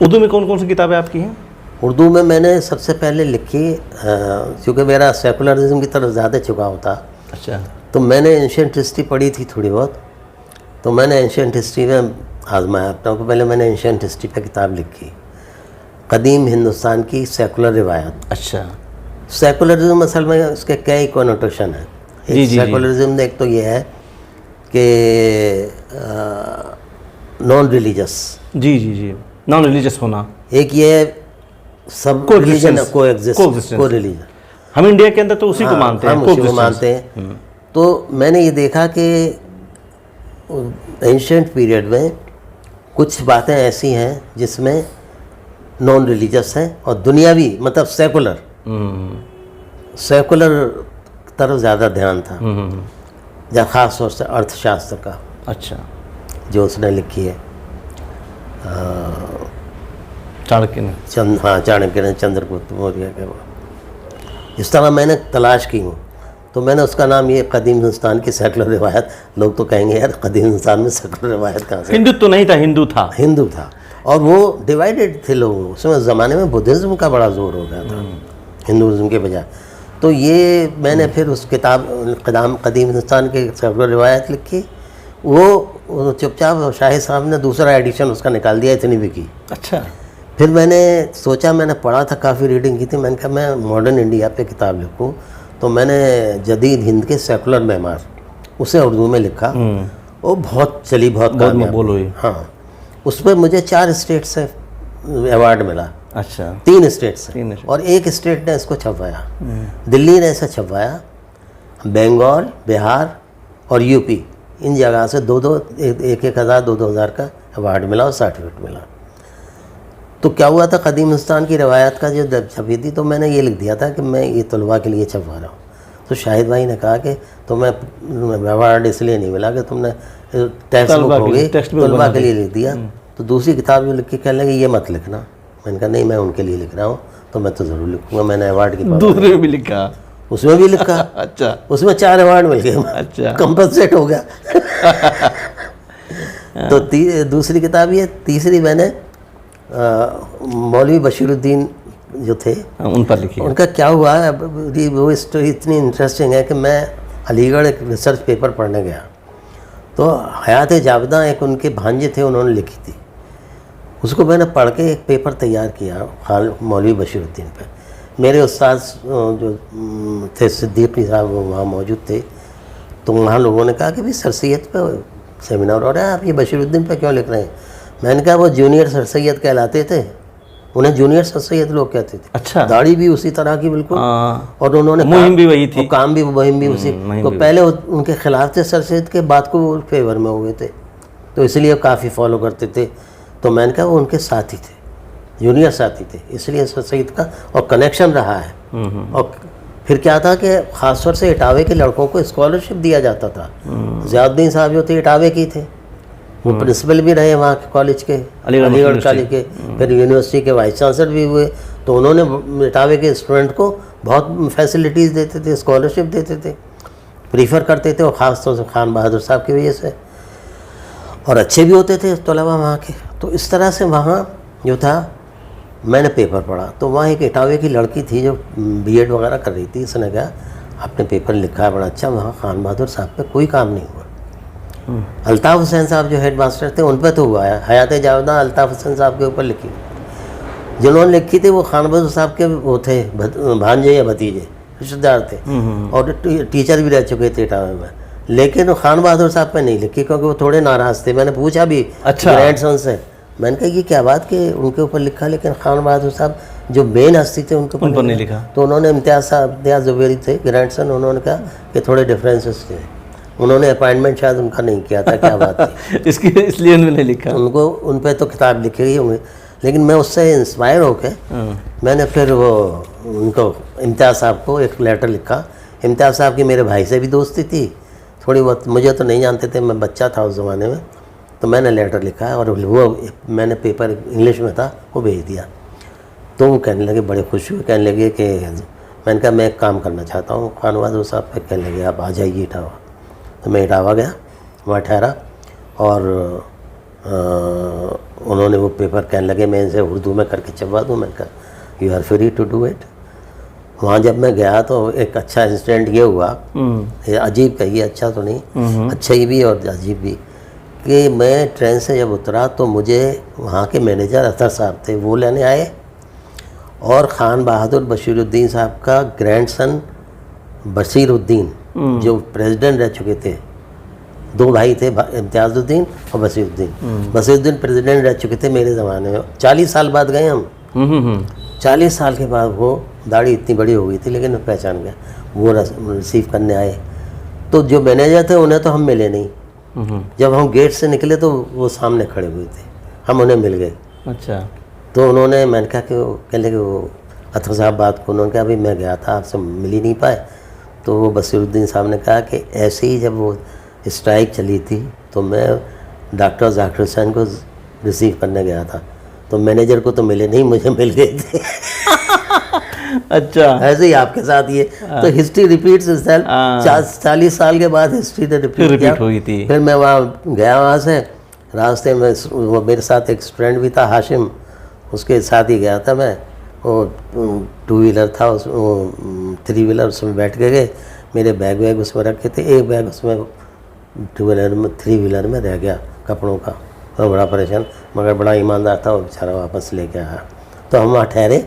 उर्दू में कौन कौन सी किताबें आपकी हैं? उर्दू में मैंने सबसे पहले लिखी, क्योंकि मेरा सेकुलरिज्म की तरफ ज़्यादा झुकाव था। अच्छा। तो मैंने एंशिएंट हिस्ट्री पढ़ी थी थोड़ी बहुत, तो मैंने एंशिएंट हिस्ट्री में आजमाया अपना को। पहले मैंने एंशिएंट हिस्ट्री पे किताब लिखी, कदीम हिंदुस्तान की सेकुलर रिवायत। अच्छा। सेकुलरिज्म असल में उसके कई कॉनोटेशन है। जी, जी, सेकुलरिज्म एक तो ये है कि नॉन रिलीजियस। जी जी जी, नॉन रिलीजियस होना। एक ये सब रिलीजन को रिलीजन, हम इंडिया के अंदर तो उसी को मानते हैं, हम उसी को मानते हैं। तो मैंने ये देखा कि एंशिएंट पीरियड में कुछ बातें ऐसी हैं जिसमें नॉन रिलीजियस हैं और दुनियावी मतलब सेकुलर तरफ ज़्यादा ध्यान था, जहाँ खास तौर से अर्थशास्त्र का। अच्छा। जो उसने लिखी है चाणक्य ने। चाणक्य ने, चंद्रगुप्त मौर्य के। इस तरह मैंने तलाश की हूँ, तो मैंने उसका नाम ये कदीम हिंदुस्तान की सेकुलर रिवायत। लोग तो कहेंगे यार कदीम हिंदुस्तान में सेकुलर रिवायत कहाँ से? हिंदू तो नहीं था, हिंदू था। हिंदू था और वो डिवाइडेड थे लोग। उसमें ज़माने में बुद्धिज़्म का बड़ा जोर हो गया था हिंदुज़म के बजाय। तो ये मैंने फिर उस किताब कदीम हिंदुस्तान की सेकुलर रिवायत लिखी। वो चुपचाप शाहिद साहब ने दूसरा एडिशन उसका निकाल दिया, इतनी भी की। अच्छा। फिर मैंने सोचा, मैंने पढ़ा था, काफ़ी रीडिंग की थी, मैंने कहा मैं मॉडर्न इंडिया पे किताब लिखूं। तो मैंने जदीद हिंद के सेकुलर मेमार उसे उर्दू में लिखा। वो बहुत चली, बहुत मकबूल हुई। हाँ, उस पर मुझे 4 स्टेट से अवार्ड मिला। अच्छा। 3 स्टेट से, और एक स्टेट ने इसको छपवाया, दिल्ली ने इसे छपवाया। बंगाल, बिहार और यूपी, इन जगह से 1,000 2,000 का अवार्ड मिला और सर्टिफिकेट मिला। तो क्या हुआ था, कदीम हिंदुस्तान की रवायत का जो छपी थी, तो मैंने ये लिख दिया था कि मैं ये तलबा के लिए छपवा रहा हूँ। तो शाहिद भाई ने कहा कि तुम्हें अवार्ड इसलिए नहीं मिला कि तुमने टेक्स्ट बुक होगी, तलबा के लिए लिख दिया। तो दूसरी किताब जो लिख के कहने लगे ये मत लिखना। मैंने कहा नहीं, मैं उनके लिए लिख रहा हूँ, तो मैं तो ज़रूर लिखूँगा। मैंने अवार्ड की दूसरे में भी लिखा, उसमें भी लिखा। अच्छा। उसमें 4 अवार्ड मिल गए। अच्छा। कंपनसेट हो गया। तो दूसरी किताब ये, तीसरी मैंने मौलवी बशीरुद्दीन जो थे उन पर लिखी। उनका क्या हुआ है, वो स्टोरी इतनी इंटरेस्टिंग है कि मैं अलीगढ़ एक रिसर्च पेपर पढ़ने गया, तो हयात जावेदा एक उनके भांजे थे, उन्होंने लिखी थी। उसको मैंने पढ़ के एक पेपर तैयार किया मौलवी बशीरुद्दीन पे। मेरे उस्ताद जो थे सिद्दीकी साहब, वो वहाँ मौजूद थे। तो वहाँ लोगों ने कहा कि भाई सर सैयद पे सेमिनार हो रहा है, आप ये बशीरुद्दीन पे क्यों लिख रहे हैं? मैंने कहा वो जूनियर सर सैयद कहलाते थे, उन्हें जूनियर सर सैयद लोग कहते थे। अच्छा। दाढ़ी भी उसी तरह की बिल्कुल, और उन्होंने मुहिम भी वही थी, काम भी मुहिम भी उसी। तो पहले उनके खिलाफ थे सर सैयद के, बाद को फेवर में हो गए थे, तो इसलिए काफ़ी फॉलो करते थे। तो मैंने कहा वो उनके साथी थे, जूनियर साथी थे, इसलिए सर सैयद का और कनेक्शन रहा है। और फिर क्या था कि ख़ासतौर से इटावे के लड़कों को स्कॉलरशिप दिया जाता था। ज़ियाउद्दीन साहब जो थे इटावे की थे, वो प्रिंसिपल भी रहे वहाँ के कॉलेज के, अलीगढ़ कॉलेज के, फिर यूनिवर्सिटी के वाइस चांसलर भी हुए। तो उन्होंने इटावे के स्टूडेंट को बहुत फैसिलिटीज़ देते थे, स्कॉलरशिप देते थे, प्रीफर करते थे, और ख़ास तौर से खान बहादुर साहब की वजह से, और अच्छे भी होते थे तलबा वहाँ के। तो इस तरह से वहाँ जो था, मैंने पेपर पढ़ा तो वहाँ एक इटावे की लड़की थी जो बीएड वगैरह कर रही थी। उसने कहा आपने पेपर लिखा है बड़ा अच्छा, वहाँ खान बहादुर साहब पे कोई काम नहीं हुआ। अल्ताफ़ हुसैन साहब जो हेड मास्टर थे उन पे तो हुआ है, हयात जावेदा अल्ताफ़ हुसैन साहब के ऊपर लिखी, जिन्होंने लिखी थी वो खान बहादुर साहब के वो थे भांजे या भतीजे, रिश्तेदार थे, और टीचर भी रह चुके थे इटावे में। लेकिन वो खान बहादुर साहब पे नहीं लिखी क्योंकि वो थोड़े नाराज़ थे। मैंने पूछा भी ग्रैंड सन से, मैंने कहा ये क्या बात कि उनके ऊपर लिखा, लेकिन खान बहादुर साहब जो मेन हस्ती थे उनके ऊपर नहीं लिखा। तो उन्होंने इम्तियाज़ ज़ुबैरी थे ग्रैंडसन, उन्होंने कहा कि थोड़े डिफरेंसेस थे, उन्होंने अपॉइंटमेंट शायद उनका नहीं किया था, क्या बात थी इसलिए उन्होंने लिखा। उनको उन पर तो किताब लिखी गई होंगी, लेकिन मैं उससे इंस्पायर होके मैंने फिर वो उनको इम्तियाज़ साहब को एक लेटर लिखा। इम्तियाज़ साहब की मेरे भाई से भी दोस्ती थी थोड़ी बहुत, मुझे तो नहीं जानते थे, मैं बच्चा था उस ज़माने में। तो मैंने लेटर लिखा और वो मैंने पेपर इंग्लिश में था वो भेज दिया। तो वो कहने लगे, बड़े खुश हुए, कहने लगे कि मैंने कहा मैं एक काम करना चाहता हूँ खान बहादुर साहब पे। कहने लगे आप आ जाइए इटावा। तो मैं इटावा गया, वहाँ ठहरा, और उन्होंने वो पेपर, कहने लगे मैं इनसे उर्दू में करके छपवा दूँ। मैंने कहा you are free to do it. वहाँ जब मैं गया तो एक अच्छा इंसिडेंट ये हुआ, ये अजीब कहिए, अच्छा तो नहीं, अच्छा ही भी और अजीब भी, कि मैं ट्रेन से जब उतरा तो मुझे वहाँ के मैनेजर अतर साहब थे, वो लेने आए, और ख़ान बहादुर बशीरुद्दीन साहब का ग्रैंडसन बशीरुद्दीन जो प्रेसिडेंट रह चुके थे, दो भाई थे इम्तियाज़ुद्दीन और बशीरुद्दीन। बशीरुद्दीन प्रेसिडेंट रह चुके थे मेरे ज़माने में, 40 साल बाद गए हम। 40 साल के बाद वो दाढ़ी इतनी बड़ी हो गई थी लेकिन मैं पहचान गया, वो रिसीव करने आए। तो जो मैनेजर थे उन्हें तो हम मिले नहीं, जब हम गेट से निकले तो वो सामने खड़े हुए थे, हम उन्हें मिल गए। अच्छा। तो उन्होंने, मैंने कहा कि कहने लगे वो अतर साहब बात को, उन्होंने कहा भाई मैं गया था आपसे मिल ही नहीं पाए। तो वो बशीरुद्दीन साहब ने कहा कि ऐसे ही जब वो स्ट्राइक चली थी तो मैं डॉक्टर ज़ाकिर हुसैन को रिसीव करने गया था, तो मैनेजर को तो मिले नहीं, मुझे मिल गए थे। अच्छा, ऐसे ही आपके साथ ये तो हिस्ट्री रिपीट्स इटसेल्फ। 40 साल के बाद हिस्ट्री तो रिपीट हुई थी। फिर मैं वहाँ गया, वहाँ से रास्ते में वो मेरे साथ एक फ्रेंड भी था हाशिम, उसके साथ ही गया था मैं। वो 2 व्हीलर था, उस 3 व्हीलर, उसमें बैठ के गए, मेरे बैग उसमें रखे थे, एक बैग उसमें 2 व्हीलर में 3 व्हीलर में रह गया कपड़ों का, तो बड़ा परेशान, मगर बड़ा ईमानदार था वो बेचारा, वापस लेके आया। तो हम वहाँ ठहरे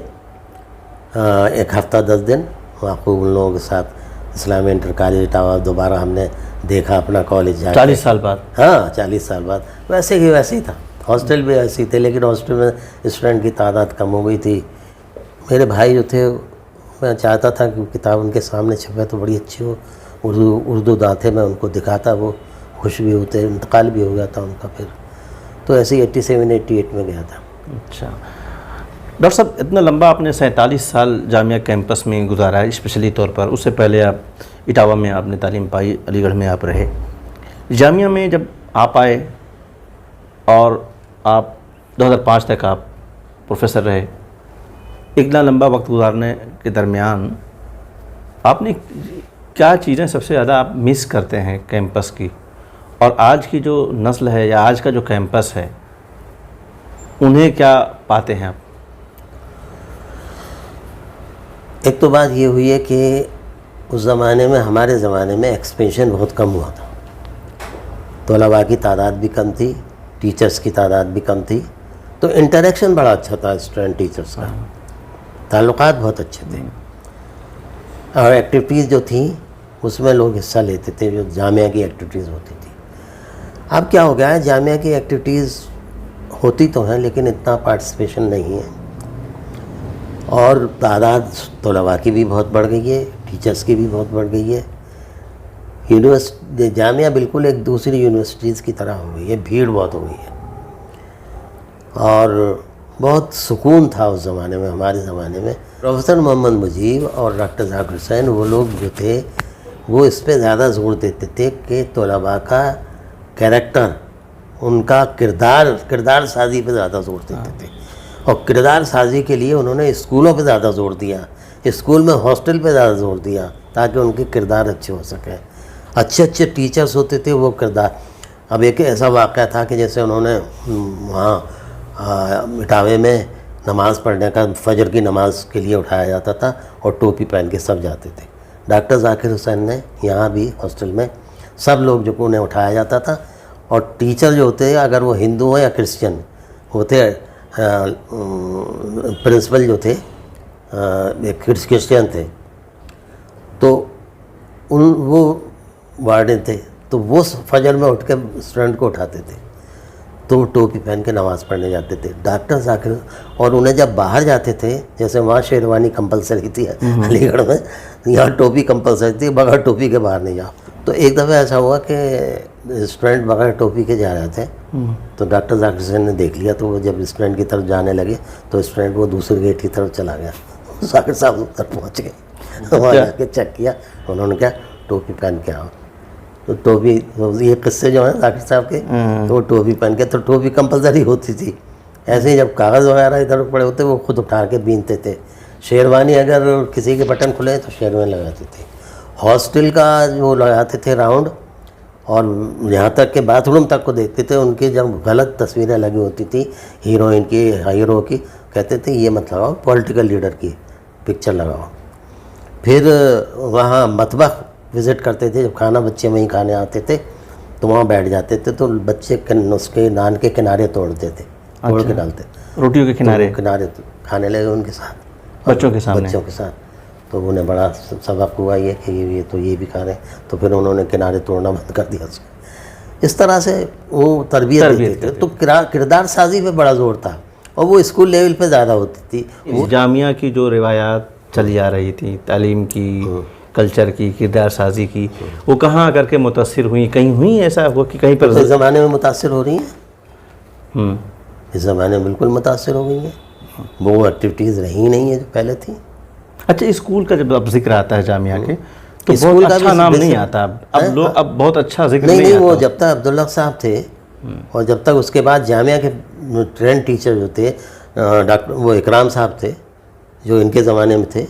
1 हफ्ता 10 दिन, वहाँ खूब उन लोगों के साथ इस्लामी इंटर कॉलेज इटावा दोबारा हमने देखा अपना कॉलेज जाकर। 40 साल बाद? हाँ 40 साल बाद। वैसे ही वैसे ही था, हॉस्टल भी ऐसे ही थे, लेकिन हॉस्टल में स्टूडेंट की तादाद कम हो गई थी। मेरे भाई जो थे, मैं चाहता था कि किताब उनके सामने छपे तो बड़ी अच्छी हो, उर्दू दाते मैं उनको दिखाता, वो खुश भी होते, इंतकाल भी हो गया था उनका फिर। तो ऐसे ही 87-88 में गया था। अच्छा डॉक्टर साहब, इतना लंबा आपने 47 साल जामिया कैंपस में गुजारा है स्पेशली तौर पर, उससे पहले आप इटावा में आपने तालीम पाई, अलीगढ़ में आप रहे। जामिया में जब आप आए और आप 2005 तक आप प्रोफेसर रहे, इतना लंबा वक्त गुजारने के दरमियान आपने क्या चीज़ें सबसे ज़्यादा आप मिस करते हैं कैंपस की, और आज की जो नस्ल है या आज का जो कैंपस है उन्हें क्या पाते हैं आप? एक तो बात ये हुई है कि उस ज़माने में, हमारे ज़माने में एक्सपेंशन बहुत कम हुआ था, तलबा की तादाद भी कम थी, टीचर्स की तादाद भी कम थी, तो इंटरेक्शन बड़ा अच्छा था स्टूडेंट टीचर्स का। ताल्लुकात बहुत अच्छे थे। और एक्टिविटीज़ जो थी उसमें लोग हिस्सा लेते थे, जो जामिया की एक्टिविटीज़ होती थी। अब क्या हो गया है, जामिया की एक्टिविटीज़ होती तो हैं लेकिन इतना पार्टिसिपेशन नहीं है, और तादाद तलबा की भी बहुत बढ़ गई है, टीचर्स की भी बहुत बढ़ गई है। जामिया बिल्कुल एक दूसरी यूनिवर्सिटीज़ की तरह हो गई है, भीड़ बहुत हो गई है। और बहुत सुकून था उस ज़माने में, हमारे ज़माने में। प्रोफेसर मोहम्मद मुजीब और डॉक्टर ज़ाकिर हुसैन, वो लोग जो थे वो इस पे ज़्यादा ज़ोर देते थे कि तलबा का कैरेक्टर, उनका किरदार साजी पे ज़्यादा ज़ोर देते थे। और किरदार साजी के लिए उन्होंने स्कूलों पे ज़्यादा ज़ोर दिया, स्कूल में हॉस्टल पे ज़्यादा ज़ोर दिया, ताकि उनके किरदार अच्छे हो सकें। अच्छे अच्छे टीचर्स होते थे वो किरदार। अब एक ऐसा वाक़या था कि जैसे उन्होंने वहाँ इटावे में नमाज़ पढ़ने का, फजर की नमाज़ के लिए उठाया जाता था और टोपी पहन के सब जाते थे। डॉक्टर ज़ाकिर हुसैन ने यहाँ भी हॉस्टल में सब लोग जो उन्हें उठाया जाता था, और टीचर जो होते हैं अगर वो हिंदू हो या क्रिश्चियन होते, प्रिंसिपल जो थे क्रिश्चियन थे, तो वो वार्डन थे, तो वो फजर में उठ के स्टूडेंट को उठाते थे, तो वो टोपी पहन के नमाज़ पढ़ने जाते थे डॉक्टर ज़ाकिर। और उन्हें जब बाहर जाते थे, जैसे वहाँ शेरवानी कंपलसरी थी अलीगढ़ में, यहाँ टोपी कंपलसरी थी, बगैर टोपी के बाहर नहीं जाओ। तो एक दफ़ा ऐसा हुआ कि स्टूडेंट बगैर टोपी के जा रहे थे, तो डॉक्टर ज़ाकिर हुसैन ने देख लिया, तो वो जब स्टूडेंट की तरफ जाने लगे तो स्टूडेंट वो दूसरे गेट की तरफ चला गया। ज़ाकिर साहब उधर पहुँच गए, वहाँ जाके चेक किया, उन्होंने क्या टोपी पहन के आओ। तो टोपी, ये किस्से जो हैं ज़ाकिर साहब के, तो टोपी पहन के, तो टोपी कंपलसरी होती थी। ऐसे ही जब कागज़ वगैरह इधर पड़े होते वो खुद उठा के बीनते थे। शेरवानी अगर किसी के बटन खुले तो शेरवानी लगाते थे। हॉस्टल का जो लगाते थे राउंड, और यहाँ तक के बाथरूम तक को देखते थे। उनकी जब गलत तस्वीरें लगी होती थी हीरोइन की, हीरो की, कहते थे ये मत लगाओ, पॉलिटिकल लीडर की पिक्चर लगाओ। फिर वहाँ मतबख विज़िट करते थे, जब खाना बच्चे वहीं खाने आते थे तो वहाँ बैठ जाते थे, तो बच्चे उसके नान के किनारे तोड़ते थे, तोड़ के डालते, रोटियों के किनारे खाने लगे उनके साथ, बच्चों के साथ। तो उन्हें बड़ा सबक हुआ ये कि ये भी खा रहे हैं, तो फिर उन्होंने किनारे तोड़ना बंद कर दिया उसको। इस तरह से वो तरबियत देते थे। तो किरदार साजी पे बड़ा जोर था, और वो स्कूल लेवल पे ज़्यादा होती थी। जामिया की जो रिवायात चली आ रही थी, तालीम की, कल्चर की, किरदार साजी की, वो कहाँ आकर के मुतासिर हुई? कहीं हुई ऐसा हुआ कि कहीं पर इस ज़माने में मुतासिर हो रही हैं? इस ज़माने में बिल्कुल मुतासिर हो गई हैं। वो एक्टिविटीज़ रही नहीं है जो पहले थी। अच्छा, स्कूल का जब अब जिक्र आता है जामिया के, तो बहुत अच्छा नाम नहीं आता अब लोग, अब बहुत अच्छा जिक्र नहीं आता। वो जब तक अब्दुल्ला साहब थे, और जब तक उसके बाद जामिया के ट्रेंड टीचर जो थे, डॉक्टर वो इकराम साहब थे, जो इनके ज़माने में थे,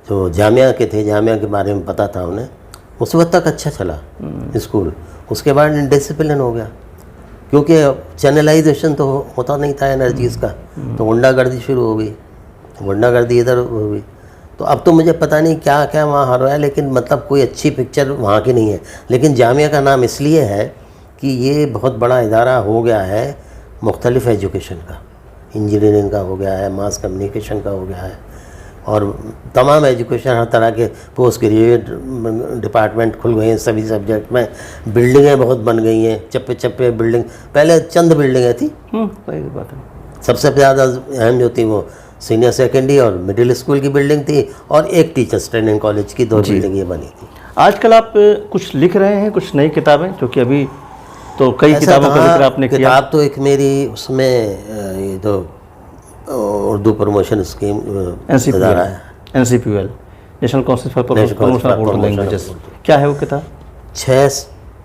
जो जामिया के थे, जामिया के बारे में पता था उन्हें, उस वक्त तक अच्छा चला स्कूल। उसके बाद डिसिप्लिन हो गया, क्योंकि चैनलाइजेशन तो होता नहीं था एनर्जीज़ का, तो गुंडागर्दी शुरू हो गई, गुंडागर्दी इधर हो गई। तो अब तो मुझे पता नहीं क्या क्या वहाँ हो रहा है, लेकिन मतलब कोई अच्छी पिक्चर वहाँ की नहीं है। लेकिन जामिया का नाम इसलिए है कि ये बहुत बड़ा इदारा हो गया है मुख्तलिफ़ एजुकेशन का, इंजीनियरिंग का हो गया है, मास कम्युनिकेशन का हो गया है, और तमाम एजुकेशन, हर तरह के पोस्ट ग्रेजुएट डिपार्टमेंट खुल गए हैं सभी सब्जेक्ट में। बिल्डिंगें बहुत बन गई हैं, चप्पे चप्पे बिल्डिंग, पहले चंद बिल्डिंगें थी। सही बात है। सबसे ज़्यादा अहम जो थी वो सीनियर सेकेंडरी और मिडिल स्कूल की बिल्डिंग थी, और एक टीचर्स ट्रेनिंग कॉलेज की 2 बिल्डिंग ये बनी थी। आजकल आप कुछ लिख रहे हैं, कुछ नई किताबें, क्योंकि अभी तो कई किताबों का जिक्र आपने किया। किताब तो एक मेरी उसमें ये जो उर्दू प्रमोशन स्कीम इदारा है, NCPUL, national council for promotion of Urdu languages, क्या है वो किताब? 6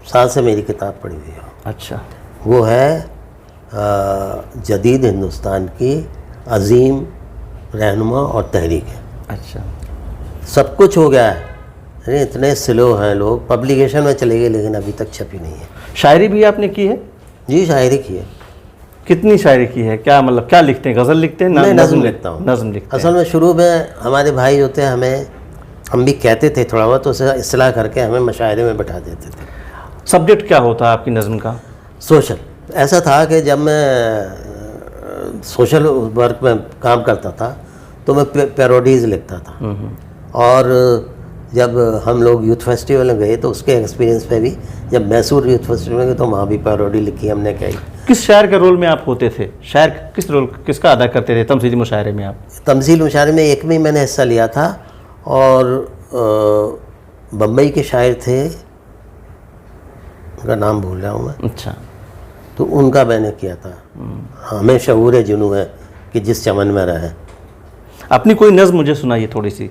साल से मेरी किताब पढ़ी हुई है। अच्छा। वो है जदीद हिंदुस्तान की अजीम रहनुमा और तहरीक है। अच्छा। सब कुछ हो गया है, अरे इतने स्लो हैं लोग, पब्लिकेशन में चले गए लेकिन अभी तक छपी नहीं है। शायरी भी आपने की है? जी, शायरी की है। कितनी शायरी की है? क्या मतलब क्या लिखते हैं? गज़ल लिखते हैं? मैं नज़म लिखता हूँ। नज़म लिखते हैं। असल में शुरू में हमारे भाई होते हैं, हम भी कहते थे थोड़ा बहुत, तो उसे इस्लाह करके हमें मशायरे में बैठा देते थे। सब्जेक्ट क्या होता है आपकी नज़म का? सोशल। ऐसा था कि जब मैं सोशल वर्क में काम करता था, तो तो मैं पैरोडीज लिखता था। और जब हम लोग यूथ फेस्टिवल में गए तो उसके एक्सपीरियंस पे भी, जब मैसूर यूथ फेस्टिवल में गए तो वहाँ भी पैरोडी लिखी हमने। कही किस शायर के रोल में आप होते थे? शायर किसका अदा करते थे तमसीली मुशायरे में आप? तमसील मुशायरे में एक में मैंने हिस्सा लिया था, और बम्बई के शायर थे, उनका नाम भूल रहा हूँ मैं। अच्छा। तो उनका मैंने किया था। हमें शऊर जुनू है कि जिस चमन में रहे। अपनी कोई नज़्म मुझे सुनाइए थोड़ी सी,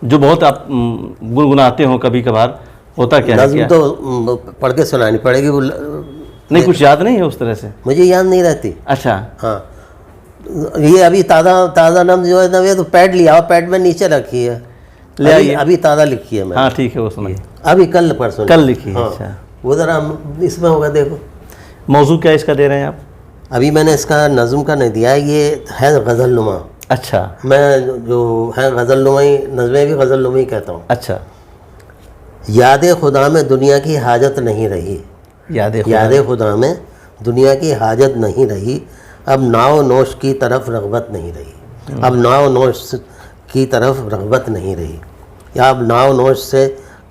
जो बहुत आप गुनगुनाते हो कभी कभार, होता क्या है? नज़्म तो पढ़ के सुनानी पड़ेगी। वो नहीं, कुछ याद नहीं है उस तरह से? मुझे याद नहीं रहती। अच्छा। हाँ, ये अभी ताज़ा नज़्म जो है ना, ये तो पैड लिया और पैड में नीचे रखी है, ले आइए। अभी ताज़ा लिखी है मैंने। हाँ ठीक है, वो सुनाइए। अभी कल परसों कल लिखी है। हाँ, अच्छा। वो ज़रा इसमें होगा, देखो मौजू क्या इसका दे रहे हैं आप? अभी मैंने इसका नज़्म का नहीं दिया, ये है गज़ल नुमा। अच्छा। मैं जो है गज़ल नुमाई, नज़में भी गज़ल नुमाई कहता हूँ। अच्छा। याद खुदा में दुनिया की हाजत नहीं रही, याद खुदा में दुनिया की हाजत नहीं रही, अब नाव नोश की तरफ रग़बत नहीं रही, अब नाव नोश की तरफ रग़बत नहीं रही, या अब नाव नोश से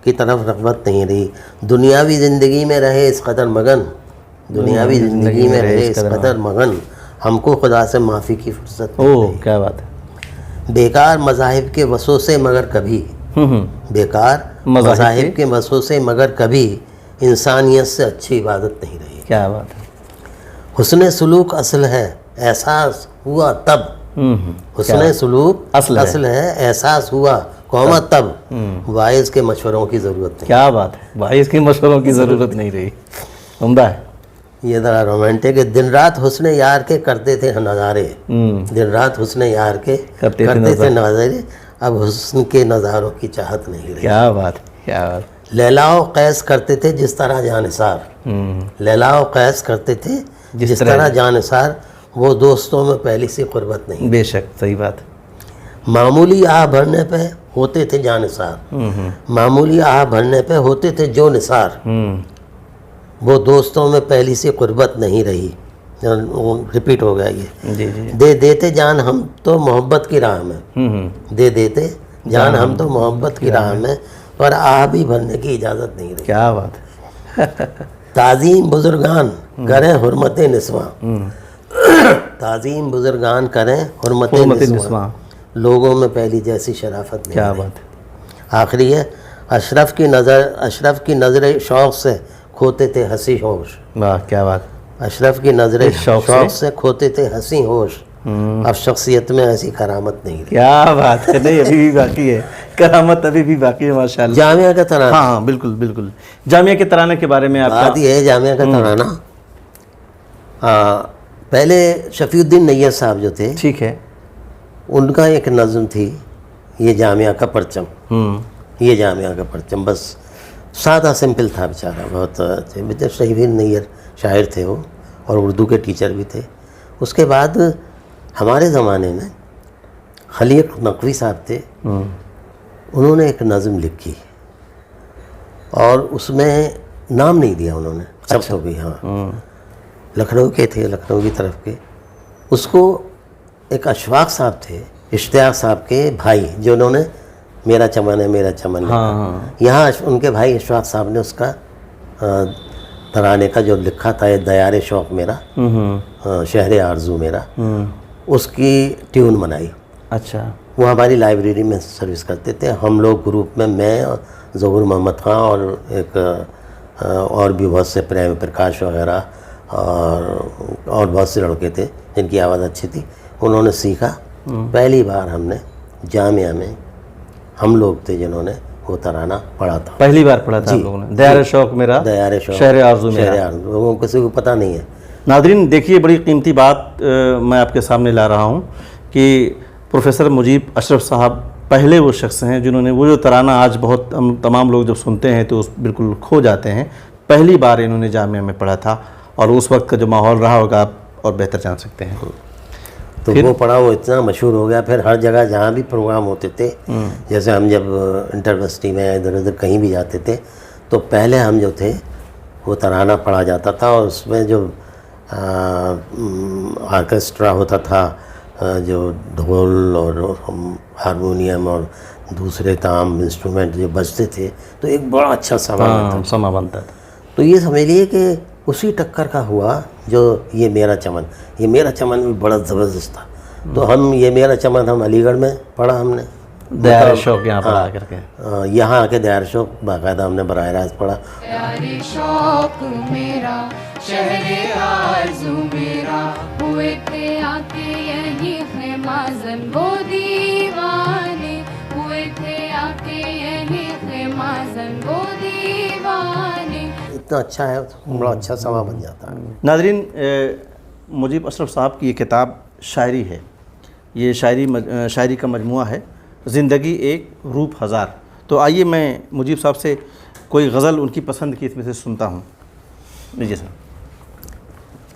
की तरफ रग़बत नहीं रही। दुनियावी ज़िंदगी में रहे इस कदर मगन, दुनियावी ज़िंदगी में रहे इस कदर मगन, हमको खुदा से माफ़ी की फुर्सत नहीं ओह, रही। क्या बात है। बेकार मज़ाहिब के वसोसे मगर कभी, बेकार मज़ाहिब के वसोसे मगर कभी, इंसानियत से अच्छी इबादत नहीं रही। क्या बात है। हुस्न सुलूक असल है, एहसास हुआ तब, हुस्न सुलूक असल है, एहसास हुआ कौमा तब, वाइज के मशवरों की ज़रूरत नहीं। क्या बात है, वाइज के मशवरों की ज़रूरत नहीं रही। उम्दा है। ये ज़रा रोमांटिक है। दिन रात हुस्न यार के करते थे नज़ारे, दिन रात हुस्न यार के करते थे नज़ारे, अब हुस्न के नज़ारों की चाहत नहीं रही। क्या बात है, क्या बात। लैलाओ कैस करते थे जिस तरह जानिसार, लैलाओ कैस करते थे जिस तरह जानिसार, वो दोस्तों में पहली सी क़ुर्बत नहीं। बेशक, सही बात। मामूली आह भरने पे होते थे जानिसार, मामूली आह भरने पे होते थे जो निसार, वो दोस्तों में पहली सी क़ुर्बत नहीं रही। रिपीट हो गया ये। जी जी। दे देते जान हम तो मोहब्बत की राह में, दे देते जान हम तो मोहब्बत की राह में, पर आह भी भरने की इजाज़त नहीं रही। क्या बात है। ताज़ीम बुजुर्गान करें हुर्मत निस्वा, ताज़ीम बुजुर्गान करें हुर्मत निस्वा, लोगों में पहली जैसी शराफत नहीं। क्या बात है। आखिरी है, अशरफ की नज़र शौक़ से खोते थे हंसी होश। वाह, क्या बात। अशरफ की नज़रें शौक़ से खोते थे हंसी होश, अब शख्सियत में ऐसी करामत नहीं रही। क्या बात है। नहीं, अभी भी बाकी है, करामत अभी भी बाकी है माशाल्लाह। जामिया का तराना। हाँ बिल्कुल बिल्कुल। जामिया के तराने के बारे में आपका? बात ये है, जामिया का तराना, पहले शफीउद्दीन नैयर साहब जो थे, ठीक है, उनका एक नज़्म थी, ये जामिया का परचम, ये जामिया का परचम, बस सादा सिंपल था बेचारा, बहुत अच्छे। शफीउद्दीन नैयर शायर थे वो, और उर्दू के टीचर भी थे। उसके बाद हमारे ज़माने में खलीक नकवी साहब थे, उन्होंने एक नज़्म लिखी और उसमें नाम नहीं दिया उन्होंने। सब तो भी हाँ लखनऊ के थे, लखनऊ की तरफ के। उसको एक अशफाक साहब थे, इश्तियाक साहब के भाई, जो उन्होंने मेरा चमन है मेरा चमन हाँ। यहाँ उनके भाई इश्तियाक साहब ने उसका तराने का जो लिखा था, ये दयारे शौक़ मेरा, शहर आरज़ू मेरा, उसकी ट्यून बनाई। अच्छा। वो हमारी लाइब्रेरी में सर्विस करते थे। हम लोग ग्रुप में, मैं और ज़हूर मोहम्मद खां और एक और भी बहुत से, प्रेम प्रकाश वगैरह, और बहुत से लड़के थे जिनकी आवाज़ अच्छी थी। उन्होंने सीखा। पहली बार हमने जामिया में हम लोग थे जिन्होंने वो तराना पढ़ा था। पहली बार पढ़ा था आप लोगों ने? दयारे शौक़ मेरा, दयारे शौक़ शहर आरज़ू मेरा। शहर आरज़ू, लोगों को किसी को पता नहीं है। नादरीन देखिए, बड़ी कीमती बात मैं आपके सामने ला रहा हूँ कि प्रोफेसर मुजीब अशरफ साहब पहले वो शख्स हैं जिन्होंने वो जो तराना आज बहुत तमाम लोग जब सुनते हैं तो उस बिल्कुल खो जाते हैं, पहली बार इन्होंने जामिया में पढ़ा था, और उस वक्त का जो माहौल रहा होगा आप और बेहतर जान सकते हैं। तो वो पढ़ा, वो इतना मशहूर हो गया। फिर हर जगह जहाँ भी प्रोग्राम होते थे, जैसे हम जब इंटरवर्सिटी में इधर उधर कहीं भी जाते थे, तो पहले हम जो थे वो तराना पढ़ा जाता था, और उसमें जो आर्केस्ट्रा होता था, जो ढोल और हम हारमोनियम और दूसरे तमाम इंस्ट्रूमेंट जो बजते थे, तो एक बड़ा अच्छा समा बनता था। समा बनता था। तो ये समझ लिए कि उसी टक्कर का हुआ जो ये मेरा चमन भी बड़ा ज़बरदस्त था। तो हम ये मेरा चमन हम अलीगढ़ में पढ़ा हमने, दयार शौक यहाँ पर आकर के, यहाँ आके दयार शौक बाकायदा हमने बराह रास्त पढ़ा। प्यारे शौक मेरा, शहरे आरज़ू मेरा, हुए थे आके यही ख़ैमाज़न वो दीवाने, हुए थे आके यही ख़ैमाज़न वो दीवाने। इतना अच्छा है, बड़ा अच्छा समा बन जाता है। नाज़रीन, मुजीब अशरफ साहब की ये किताब शायरी है। ये शायरी का मजमुआ है, ज़िंदगी एक रूप हज़ार। तो आइए मैं मुजीब साहब से कोई गज़ल उनकी पसंद की इसमें से सुनता हूँ। जी सर।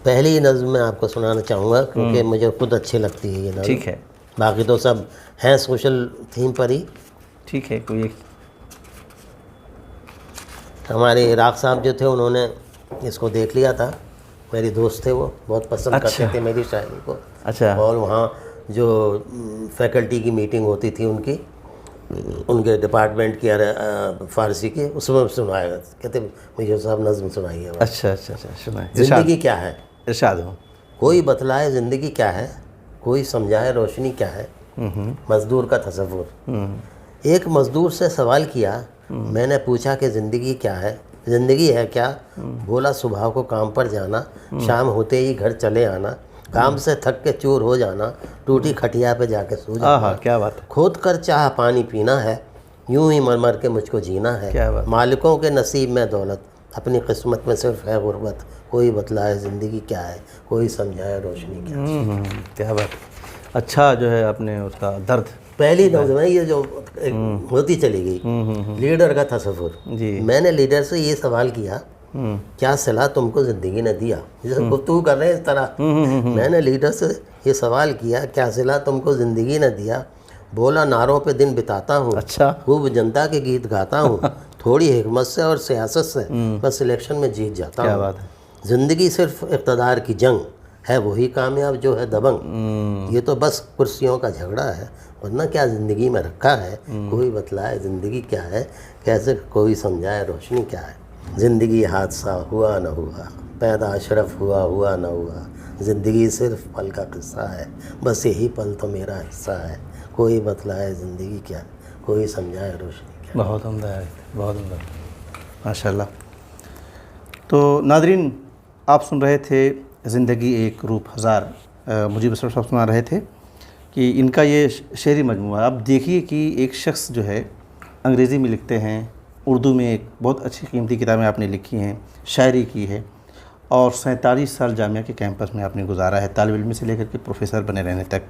पहली नज़्म मैं आपको सुनाना चाहूँगा क्योंकि मुझे खुद अच्छी लगती है ये नज़्म। ठीक है। बाकी तो सब हैं सोशल थीम पर ही। ठीक है, कोई एक। हमारे इराक़ साहब जो थे उन्होंने इसको देख लिया था, मेरे दोस्त थे, वो बहुत पसंद करते थे मेरी शायरी को। अच्छा। और वहाँ जो फैकल्टी की मीटिंग होती थी उनके डिपार्टमेंट की फ़ारसी के, उसमें सुनाया, कहते मुझे साहब नज़्म सुनाइए। अच्छा, सुनाए। ज़िंदगी क्या है, इरशाद हो। कोई बतलाए ज़िंदगी क्या है, कोई समझाए रोशनी क्या है, मज़दूर का तसव्वुर। एक मज़दूर से सवाल किया मैंने, पूछा कि ज़िंदगी क्या है, ज़िंदगी है क्या, बोला सुबह को काम पर जाना, शाम होते ही घर चले आना, काम से थक के चूर हो जाना, टूटी खटिया पे जाके सो जाना, क्या बात है। खोद कर चाह पानी पीना है, यूं ही मर मर के मुझको जीना है, क्या बात। मालिकों के नसीब में दौलत, अपनी किस्मत में सिर्फ है गुर्बत, कोई बतलाए ज़िंदगी क्या है, कोई समझाए रोशनी क्या है। क्या बात। अच्छा जो है आपने उसका दर्द। पहली नज़्म है ये जो होती चली गई, लीडर का तसव्वुर। जी। मैंने लीडर से ये सवाल किया, क्या सिला तुमको ज़िंदगी ने दिया, जैसे गुफ्तगू कर रहे हैं इस तरह। मैंने लीडर से ये सवाल किया, क्या सिला तुमको ज़िंदगी ने दिया, बोला नारों पे दिन बिताता हूँ, अच्छा। खूब जनता के गीत गाता हूँ, थोड़ी हिकमत से और सियासत से बस इलेक्शन में जीत जाता क्या हूँ। बात है। ज़िंदगी सिर्फ इक़्तिदार की जंग है, वही कामयाब जो है दबंग, ये तो बस कुर्सियों का झगड़ा है, वरना क्या ज़िंदगी में रखा है, कोई बतलाए ज़िंदगी क्या है, कैसे कोई समझाए रोशनी क्या है। ज़िंदगी हादसा हुआ न हुआ, पैदा अशरफ हुआ न हुआ, ज़िंदगी सिर्फ पल का किस्सा है, बस यही पल तो मेरा हिस्सा है, कोई बतलाए ज़िंदगी क्या है, कोई समझाए रोशनी क्या। बहुत उम्दा है, बहुत उम्दा, माशाल्लाह। तो नाज़रीन, आप सुन रहे थे ज़िंदगी एक रूप हज़ार। मुजीब अशरफ साहब सुना रहे थे कि इनका ये शेरी मजमूआ है। आप देखिए कि एक शख्स जो है अंग्रेज़ी में लिखते हैं, उर्दू में एक बहुत अच्छी कीमती किताबें आपने लिखी हैं, शायरी की है, और 47 साल जामिया के कैंपस में आपने गुजारा है, तालिब इल्म से लेकर के प्रोफेसर बने रहने तक।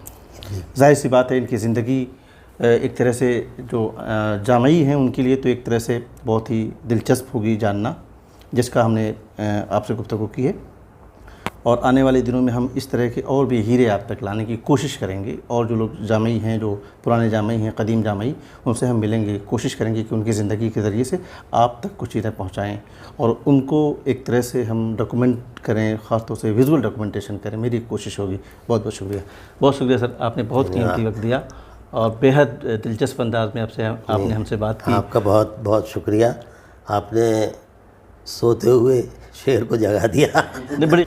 जाहिर सी बात है इनकी ज़िंदगी एक तरह से जो जामई हैं उनके लिए तो एक तरह से बहुत ही दिलचस्प होगी जानना, जिसका हमने आपसे गुफ्तगू की है। और आने वाले दिनों में हम इस तरह के और भी हीरे आप तक लाने की कोशिश करेंगे, और जो लोग जामई हैं, जो पुराने जामई हैं, कदीम जामई, उनसे हम मिलेंगे, कोशिश करेंगे कि उनकी ज़िंदगी के ज़रिए से आप तक कुछ चीज़ें पहुँचाएँ और उनको एक तरह से हम डॉक्यूमेंट करें, ख़ास तौर से विजुअल डॉक्यूमेंटेशन करें। मेरी कोशिश होगी। बहुत बहुत शुक्रिया। बहुत शुक्रिया सर, आपने बहुत कीमती वक्त दिया और बेहद दिलचस्प अंदाज में आपने हमसे बात की। आपका बहुत बहुत शुक्रिया, आपने सोते हुए शेर को जगा दिया। बड़ी